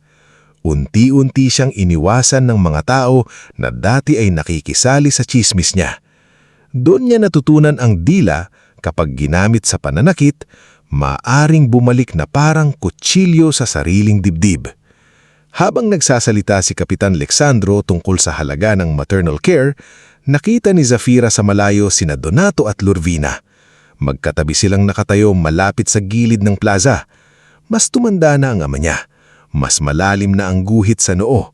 Unti-unti siyang iniwasan ng mga tao na dati ay nakikisali sa tsismis niya. Doon niya natutunan ang dila kapag ginamit sa pananakit, maaring bumalik na parang kutsilyo sa sariling dibdib. Habang nagsasalita si Kapitan Lexandro tungkol sa halaga ng maternal care, nakita ni Zafira sa malayo sina Donato at Lurvina. Magkatabi silang nakatayo malapit sa gilid ng plaza. Mas tumanda na ang ama niya. Mas malalim na ang guhit sa noo.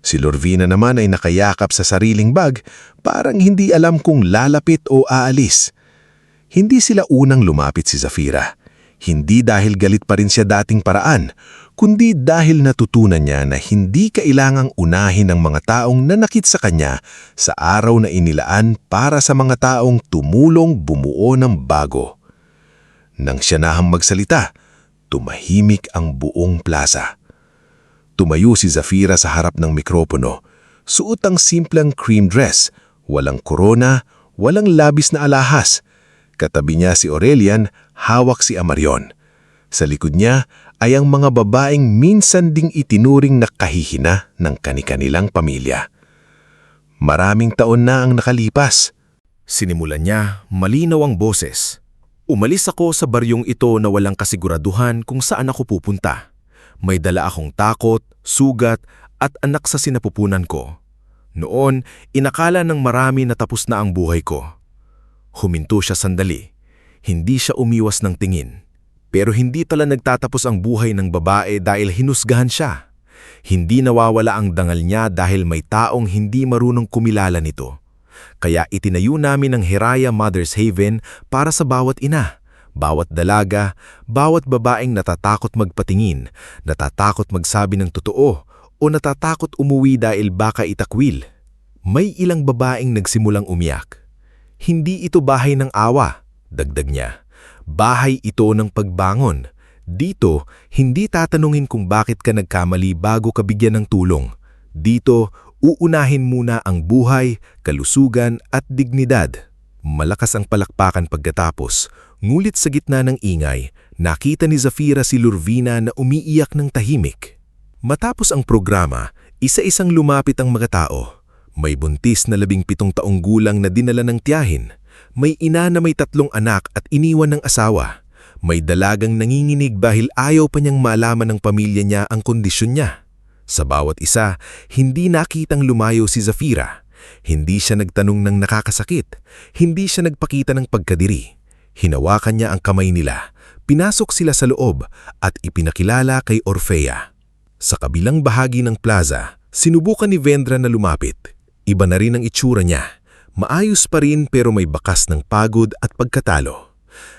Si Lurvina naman ay nakayakap sa sariling bag, parang hindi alam kung lalapit o aalis. Hindi sila unang lumapit si Zafira. Hindi dahil galit pa rin siya dating paraan, kundi dahil natutunan niya na hindi kailangang unahin ng mga taong nanakit sa kanya sa araw na inilaan para sa mga taong tumulong bumuo ng bago. Nang siya nahang magsalita, tumahimik ang buong plaza. Tumayo si Zafira sa harap ng mikropono, suot ang simpleng cream dress, walang korona, walang labis na alahas. Katabi niya si Aurelian, hawak si Amarion. Sa likod niya ay ang mga babaeng minsan ding itinuring na kahihina ng kani-kanilang pamilya. Maraming taon na ang nakalipas. Sinimulan niya, malinaw ang boses. Umalis ako sa baryong ito na walang kasiguraduhan kung saan ako pupunta. May dala akong takot, sugat at anak sa sinapupunan ko. Noon, inakala ng marami na tapos na ang buhay ko. Huminto siya sandali. Hindi siya umiwas ng tingin. Pero hindi tala nagtatapos ang buhay ng babae dahil hinusgahan siya. Hindi nawawala ang dangal niya dahil may taong hindi marunong kumilala nito. Kaya itinayo namin ang Hiraya Mother's Haven para sa bawat ina, bawat dalaga, bawat babaeng natatakot magpatingin, natatakot magsabi ng totoo, o natatakot umuwi dahil baka itakwil. May ilang babaeng nagsimulang umiyak. Hindi ito bahay ng awa, dagdag niya. Bahay ito ng pagbangon. Dito, hindi tatanungin kung bakit ka nagkamali bago ka bigyan ng tulong. Dito, uunahin muna ang buhay, kalusugan at dignidad. Malakas ang palakpakan pagkatapos, ngulit sa gitna ng ingay, nakita ni Zafira si Lurvina na umiiyak ng tahimik. Matapos ang programa, isa-isang lumapit ang mga tao. May buntis na 17 taong gulang na dinala ng tiyahin. May ina na may 3 anak at iniwan ng asawa. May dalagang nanginginig dahil ayaw pa niyang malaman ng pamilya niya ang kondisyon niya. Sa bawat isa, hindi nakitang lumayo si Zafira. Hindi siya nagtanong ng nakakasakit. Hindi siya nagpakita ng pagkadiri. Hinawakan niya ang kamay nila. Pinasok sila sa loob at ipinakilala kay Orfea. Sa kabilang bahagi ng plaza, sinubukan ni Vendra na lumapit. Iba na rin ang itsura niya. Maayos pa rin pero may bakas ng pagod at pagkatalo.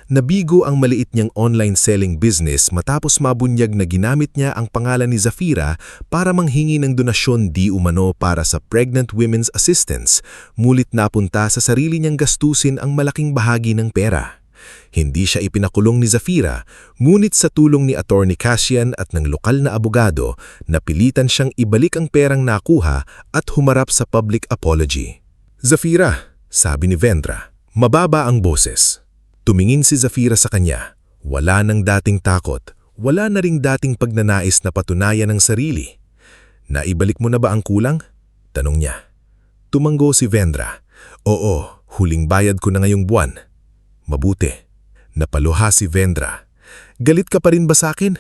Nabigo ang maliit niyang online selling business matapos mabunyag na ginamit niya ang pangalan ni Zafira para manghingi ng donasyon di umano para sa Pregnant Women's Assistance, mulit napunta sa sarili niyang gastusin ang malaking bahagi ng pera. Hindi siya ipinakulong ni Zafira, ngunit sa tulong ni Attorney Cassian at ng lokal na abogado, napilitan siyang ibalik ang perang nakuha at humarap sa public apology. "Zafira," sabi ni Vendra, mababa ang boses. Tumingin si Zafira sa kanya. Wala nang dating takot, wala na ring dating pagnanais na patunayan ng sarili. "Naibalik mo na ba ang kulang?" tanong niya. Tumanggo si Vendra. "Oo, huling bayad ko na ngayong buwan." "Mabuti." Napaluha si Vendra. "Galit ka pa rin ba sa akin?"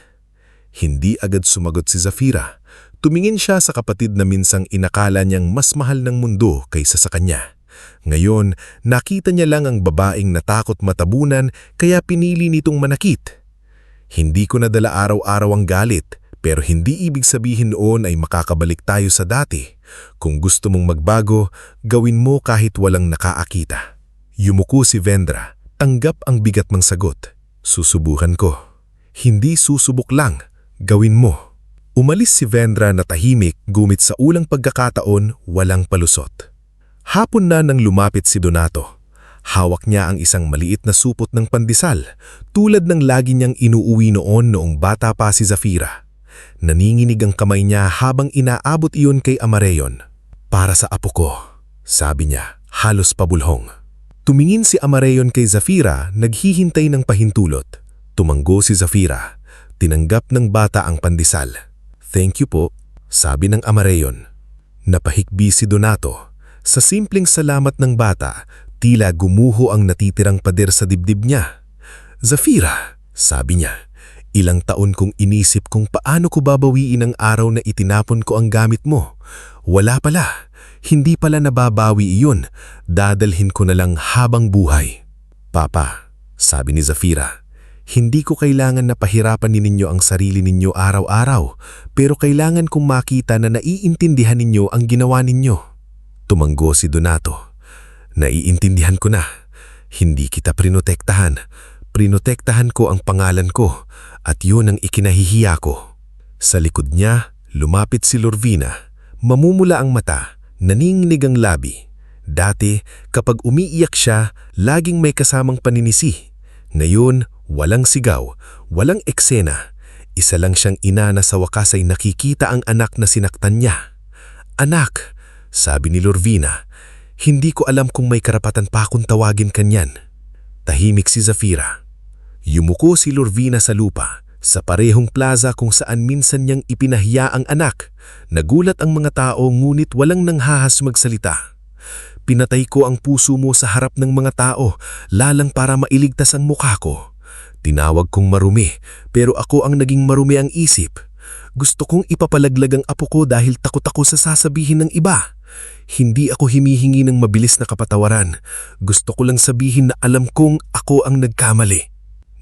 Hindi agad sumagot si Zafira. Tumingin siya sa kapatid na minsang inakala niyang mas mahal ng mundo kaysa sa kanya. Ngayon, nakita niya lang ang babaeng natakot matabunan kaya pinili nitong manakit. "Hindi ko nadala araw-araw ang galit, pero hindi ibig sabihin noon ay makakabalik tayo sa dati. Kung gusto mong magbago, gawin mo kahit walang nakaakita." Yumuko si Vendra. Tanggap ang bigat ng sagot. "Susubukan ko." "Hindi susubok lang, gawin mo." Umalis si Vendra na tahimik gumit sa ulang pagkakataon, walang palusot. Hapon na nang lumapit si Donato. Hawak niya ang isang maliit na supot ng pandesal, tulad ng lagi niyang inuuwi noong bata pa si Zafira. Naninginig ang kamay niya habang inaabot iyon kay Amareyon. "Para sa apo ko," sabi niya, halos pabulhong. Tumingin si Amareyon kay Zafira, naghihintay ng pahintulot. Tumanggo si Zafira. Tinanggap ng bata ang pandesal. "Thank you po," sabi ng Amareyon. Napahikbi si Donato. Sa simpleng salamat ng bata, tila gumuho ang natitirang pader sa dibdib niya. "Zafira," sabi niya, "ilang taon kong inisip kung paano ko babawiin ang araw na itinapon ko ang gamit mo. Wala pala, hindi pala nababawi iyon, dadalhin ko na lang habang buhay." "Papa," sabi ni Zafira, "hindi ko kailangan na pahirapan ninyo ang sarili ninyo araw-araw, pero kailangan kong makita na naiintindihan ninyo ang ginawa ninyo." Tumanggo si Donato. "Naiintindihan ko na. Hindi kita prinotektahan. Prinotektahan ko ang pangalan ko at yun ang ikinahihiya ko." Sa likod niya, lumapit si Lurvina. Mamumula ang mata, naninginig ang labi. Dati, kapag umiiyak siya, laging may kasamang paninisi. Ngayon, walang sigaw, walang eksena. Isa lang siyang ina na sa wakas ay nakikita ang anak na sinaktan niya. "Anak," sabi ni Lurvina, "hindi ko alam kung may karapatan pa akong tawagin kanyan." Tahimik si Zafira. Yumuko si Lurvina sa lupa, sa parehong plaza kung saan minsan niyang ipinahiya ang anak. Nagulat ang mga tao ngunit walang nanghahas magsalita. Pinatay ko ang puso mo sa harap ng mga tao, lalang para mailigtas ang mukha ko. Tinawag kong marumi, pero ako ang naging marumi ang isip. Gusto kong ipapalaglag ang apo ko dahil takot ako sa sasabihin ng iba. Hindi ako humihingi ng mabilis na kapatawaran. Gusto ko lang sabihin na alam kong ako ang nagkamali.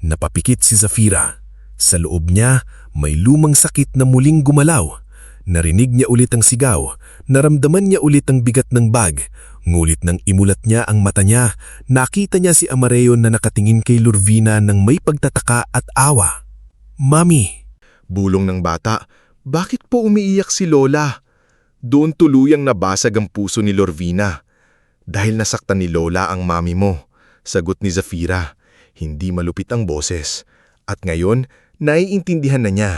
Napapikit si Zafira. Sa loob niya, may lumang sakit na muling gumalaw. Narinig niya ulit ang sigaw. Naramdaman niya ulit ang bigat ng bag. Ngulit nang imulat niya ang mata niya, nakita niya si Amareo na nakatingin kay Lorvina ng may pagtataka at awa. "Mami," Bulong ng bata, bakit po umiiyak si Lola? Doon tuluyang nabasag ang puso ni Lorvina. Dahil nasaktan ni Lola ang mami mo, sagot ni Zafira. Hindi malupit ang boses. At ngayon, naiintindihan na niya.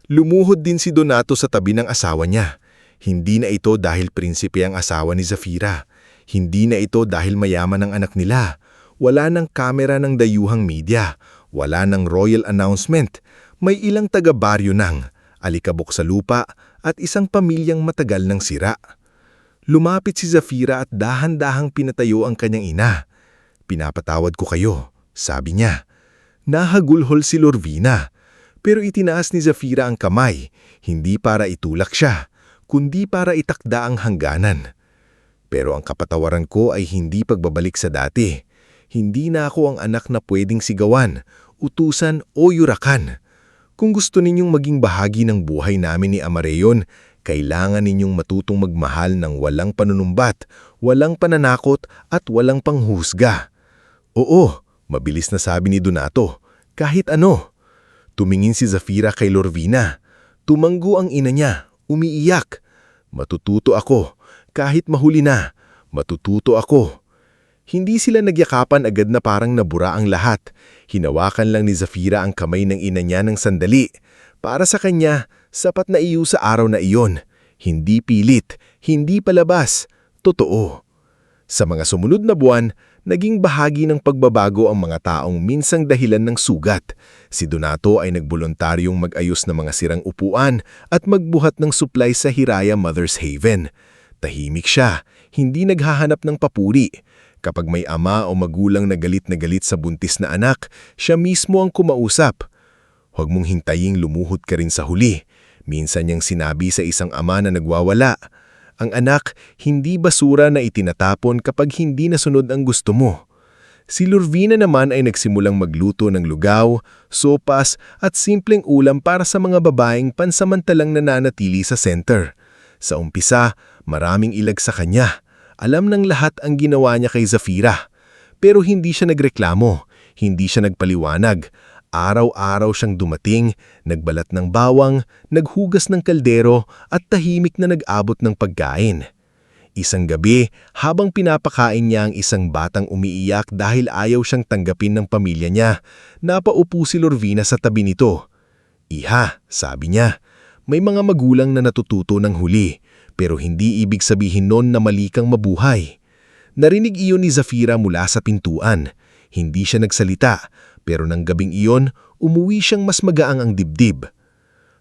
Lumuhod din si Donato sa tabi ng asawa niya. Hindi na ito dahil prinsipe ang asawa ni Zafira. Hindi na ito dahil mayaman ang anak nila. Wala ng kamera ng dayuhang media. Wala ng royal announcement. May ilang taga-baryo ng alikabok sa lupa at isang pamilyang matagal ng sira. Lumapit si Zafira at dahan-dahang pinatayo ang kanyang ina. "Pinapatawad ko kayo," sabi niya. Nahagulhol si Lorvina, pero itinaas ni Zafira ang kamay, hindi para itulak siya, kundi para itakda ang hangganan. "Pero ang kapatawaran ko ay hindi pagbabalik sa dati. Hindi na ako ang anak na pwedeng sigawan, utusan o yurakan. Kung gusto ninyong maging bahagi ng buhay namin ni Amareon, kailangan ninyong matutong magmahal ng walang panunumbat, walang pananakot at walang panghusga." "Oo," mabilis na sabi ni Donato, "kahit ano." Tumingin si Zafira kay Lorvina. Tumanggo ang ina niya, umiiyak. "Matututo ako, kahit mahuli na. Matututo ako." Hindi sila nagyakapan agad na parang nabura ang lahat. Hinawakan lang ni Zafira ang kamay ng ina niya ng sandali. Para sa kanya, sapat na iyo sa araw na iyon. Hindi pilit, hindi palabas, totoo. Sa mga sumunod na buwan, naging bahagi ng pagbabago ang mga taong minsang dahilan ng sugat. Si Donato ay nagboluntaryong mag-ayos ng mga sirang upuan at magbuhat ng supply sa Hiraya Mother's Haven. Tahimik siya, hindi naghahanap ng papuri. Kapag may ama o magulang na galit sa buntis na anak, siya mismo ang kumausap. "Huwag mong hintaying lumuhod ka rin sa huli." Minsan niyang sinabi sa isang ama na nagwawala. "Ang anak, hindi basura na itinatapon kapag hindi nasunod ang gusto mo." Si Lorvina naman ay nagsimulang magluto ng lugaw, sopas at simpleng ulam para sa mga babaeng pansamantalang nananatili sa center. Sa umpisa, maraming ilag sa kanya. Alam ng lahat ang ginawa niya kay Zafira. Pero hindi siya nagreklamo, hindi siya nagpaliwanag. Araw-araw siyang dumating, nagbalat ng bawang, naghugas ng kaldero at tahimik na nag-abot ng pagkain. Isang gabi, habang pinapakain niya ang isang batang umiiyak dahil ayaw siyang tanggapin ng pamilya niya, napaupo si Lorvina sa tabi nito. "Iha," sabi niya, "may mga magulang na natututo ng huli. Pero hindi ibig sabihin nun na mali kang mabuhay." Narinig iyon ni Zafira mula sa pintuan. Hindi siya nagsalita, pero ng gabing iyon, umuwi siyang mas magaang ang dibdib.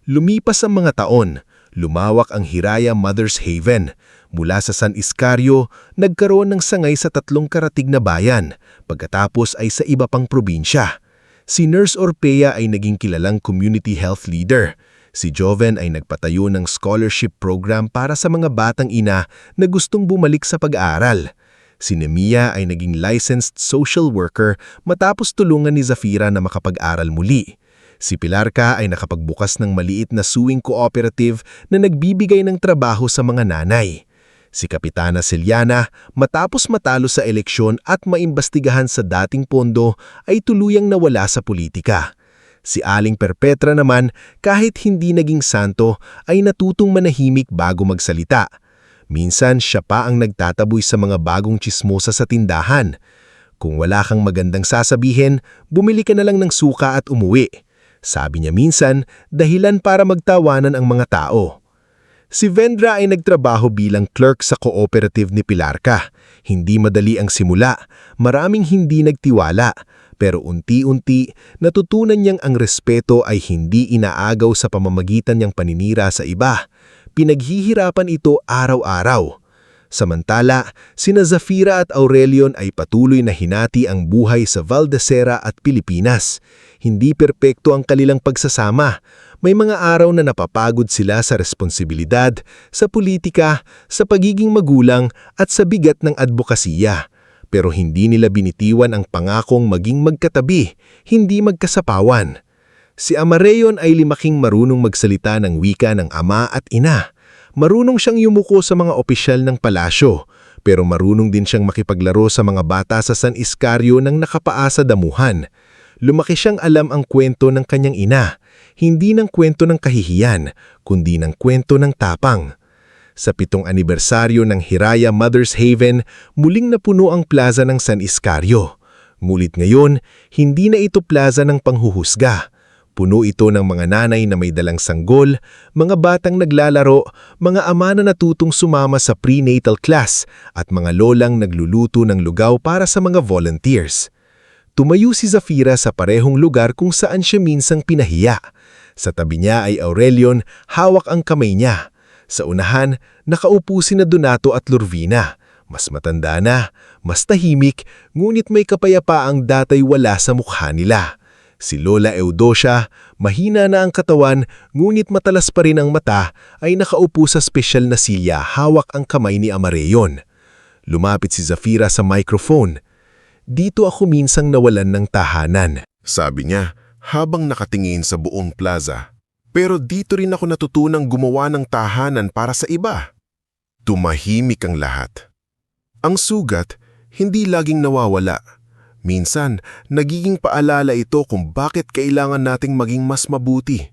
Lumipas ang mga taon, lumawak ang Hiraya Mother's Haven. Mula sa San Iscarrio, nagkaroon ng sangay sa 3 karatig na bayan, pagkatapos ay sa iba pang probinsya. Si Nurse Orpea ay naging kilalang community health leader. Si Joven ay nagpatayo ng scholarship program para sa mga batang ina na gustong bumalik sa pag-aaral. Si Nemia ay naging licensed social worker matapos tulungan ni Zafira na makapag-aral muli. Si Pilarca ay nakapagbukas ng maliit na sewing cooperative na nagbibigay ng trabaho sa mga nanay. Si Kapitana Celiana, matapos matalo sa eleksyon at maimbestigahan sa dating pondo, ay tuluyang nawala sa politika. Si Aling Perpetra naman, kahit hindi naging santo, ay natutong manahimik bago magsalita. Minsan siya pa ang nagtataboy sa mga bagong tsismosa sa tindahan. "Kung wala kang magandang sasabihin, bumili ka na lang ng suka at umuwi." Sabi niya minsan, dahilan para magtawanan ang mga tao. Si Vendra ay nagtrabaho bilang clerk sa cooperative ni Pilarca. Hindi madali ang simula, maraming hindi nagtiwala. Pero unti-unti, natutunan niyang ang respeto ay hindi inaagaw sa pamamagitan niyang paninira sa iba. Pinaghihirapan ito araw-araw. Samantala, sina Zafira at Aurelion ay patuloy na hinati ang buhay sa Valdecera at Pilipinas. Hindi perpekto ang kanilang pagsasama. May mga araw na napapagod sila sa responsibilidad, sa politika, sa pagiging magulang at sa bigat ng advokasya. Pero hindi nila binitiwan ang pangakong maging magkatabi, hindi magkasapawan. Si Amarayon ay limaking marunong magsalita ng wika ng ama at ina. Marunong siyang yumuko sa mga opisyal ng palasyo, pero marunong din siyang makipaglaro sa mga bata sa San Iscarrio ng nakapaa sa damuhan. Lumaki siyang alam ang kwento ng kanyang ina, hindi ng kwento ng kahihiyan, kundi ng kwento ng tapang. Sa 7th anibersaryo ng Hiraya Mother's Haven, muling napuno ang plaza ng San Iscarrio. Ngunit ngayon, hindi na ito plaza ng panghuhusga. Puno ito ng mga nanay na may dalang sanggol, mga batang naglalaro, mga ama na natutong sumama sa prenatal class, at mga lolang nagluluto ng lugaw para sa mga volunteers. Tumayo si Zafira sa parehong lugar kung saan siya minsang pinahiya. Sa tabi niya ay Aurelion, hawak ang kamay niya. Sa unahan, nakaupo sina Donato at Lorvina. Mas matanda na, mas tahimik, ngunit may kapayapaang datay wala sa mukha nila. Si Lola Eudocia, mahina na ang katawan, ngunit matalas pa rin ang mata, ay nakaupo sa espesyal na silya hawak ang kamay ni Amarayon. Lumapit si Zafira sa microphone. Dito ako minsang nawalan ng tahanan. Sabi niya, habang nakatingin sa buong plaza. Pero dito rin ako natutunang gumawa ng tahanan para sa iba. Tumahimik ang lahat. Ang sugat, hindi laging nawawala. Minsan, nagiging paalala ito kung bakit kailangan nating maging mas mabuti.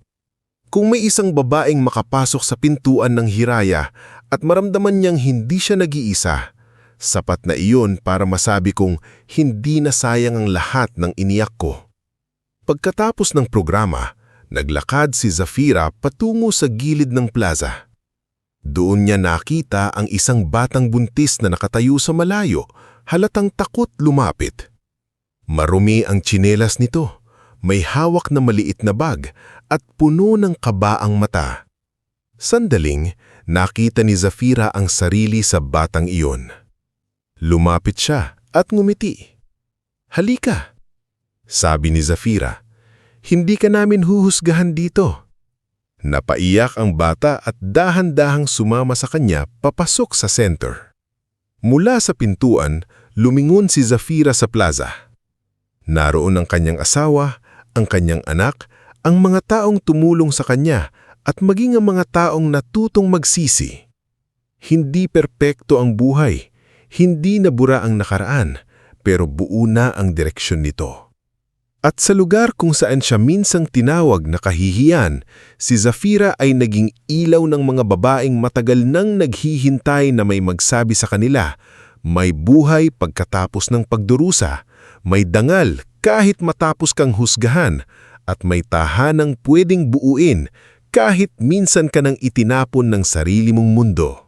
Kung may isang babaeng makapasok sa pintuan ng Hiraya at maramdaman niyang hindi siya nag-iisa, sapat na iyon para masabi kong hindi na sayang ang lahat ng iniyak ko. Pagkatapos ng programa, naglakad si Zafira patungo sa gilid ng plaza. Doon niya nakita ang isang batang buntis na nakatayo sa malayo, halatang takot lumapit. Marumi ang tsinelas nito, may hawak na maliit na bag at puno ng kaba ang mata. Sandaling, nakita ni Zafira ang sarili sa batang iyon. Lumapit siya at ngumiti. "Halika," sabi ni Zafira. "Hindi ka namin huhusgahan dito." Napaiyak ang bata at dahan-dahang sumama sa kanya papasok sa center. Mula sa pintuan, lumingon si Zafira sa plaza. Naroon ang kanyang asawa, ang kanyang anak, ang mga taong tumulong sa kanya at maging ang mga taong natutong magsisi. Hindi perpekto ang buhay, hindi nabura ang nakaraan, pero buo na ang direksyon nito. At sa lugar kung saan siya minsang tinawag na kahihiyan, si Zafira ay naging ilaw ng mga babaeng matagal nang naghihintay na may magsabi sa kanila, may buhay pagkatapos ng pagdurusa, may dangal kahit matapos kang husgahan, at may tahanang pwedeng buuin kahit minsan ka nang itinapon ng sarili mong mundo.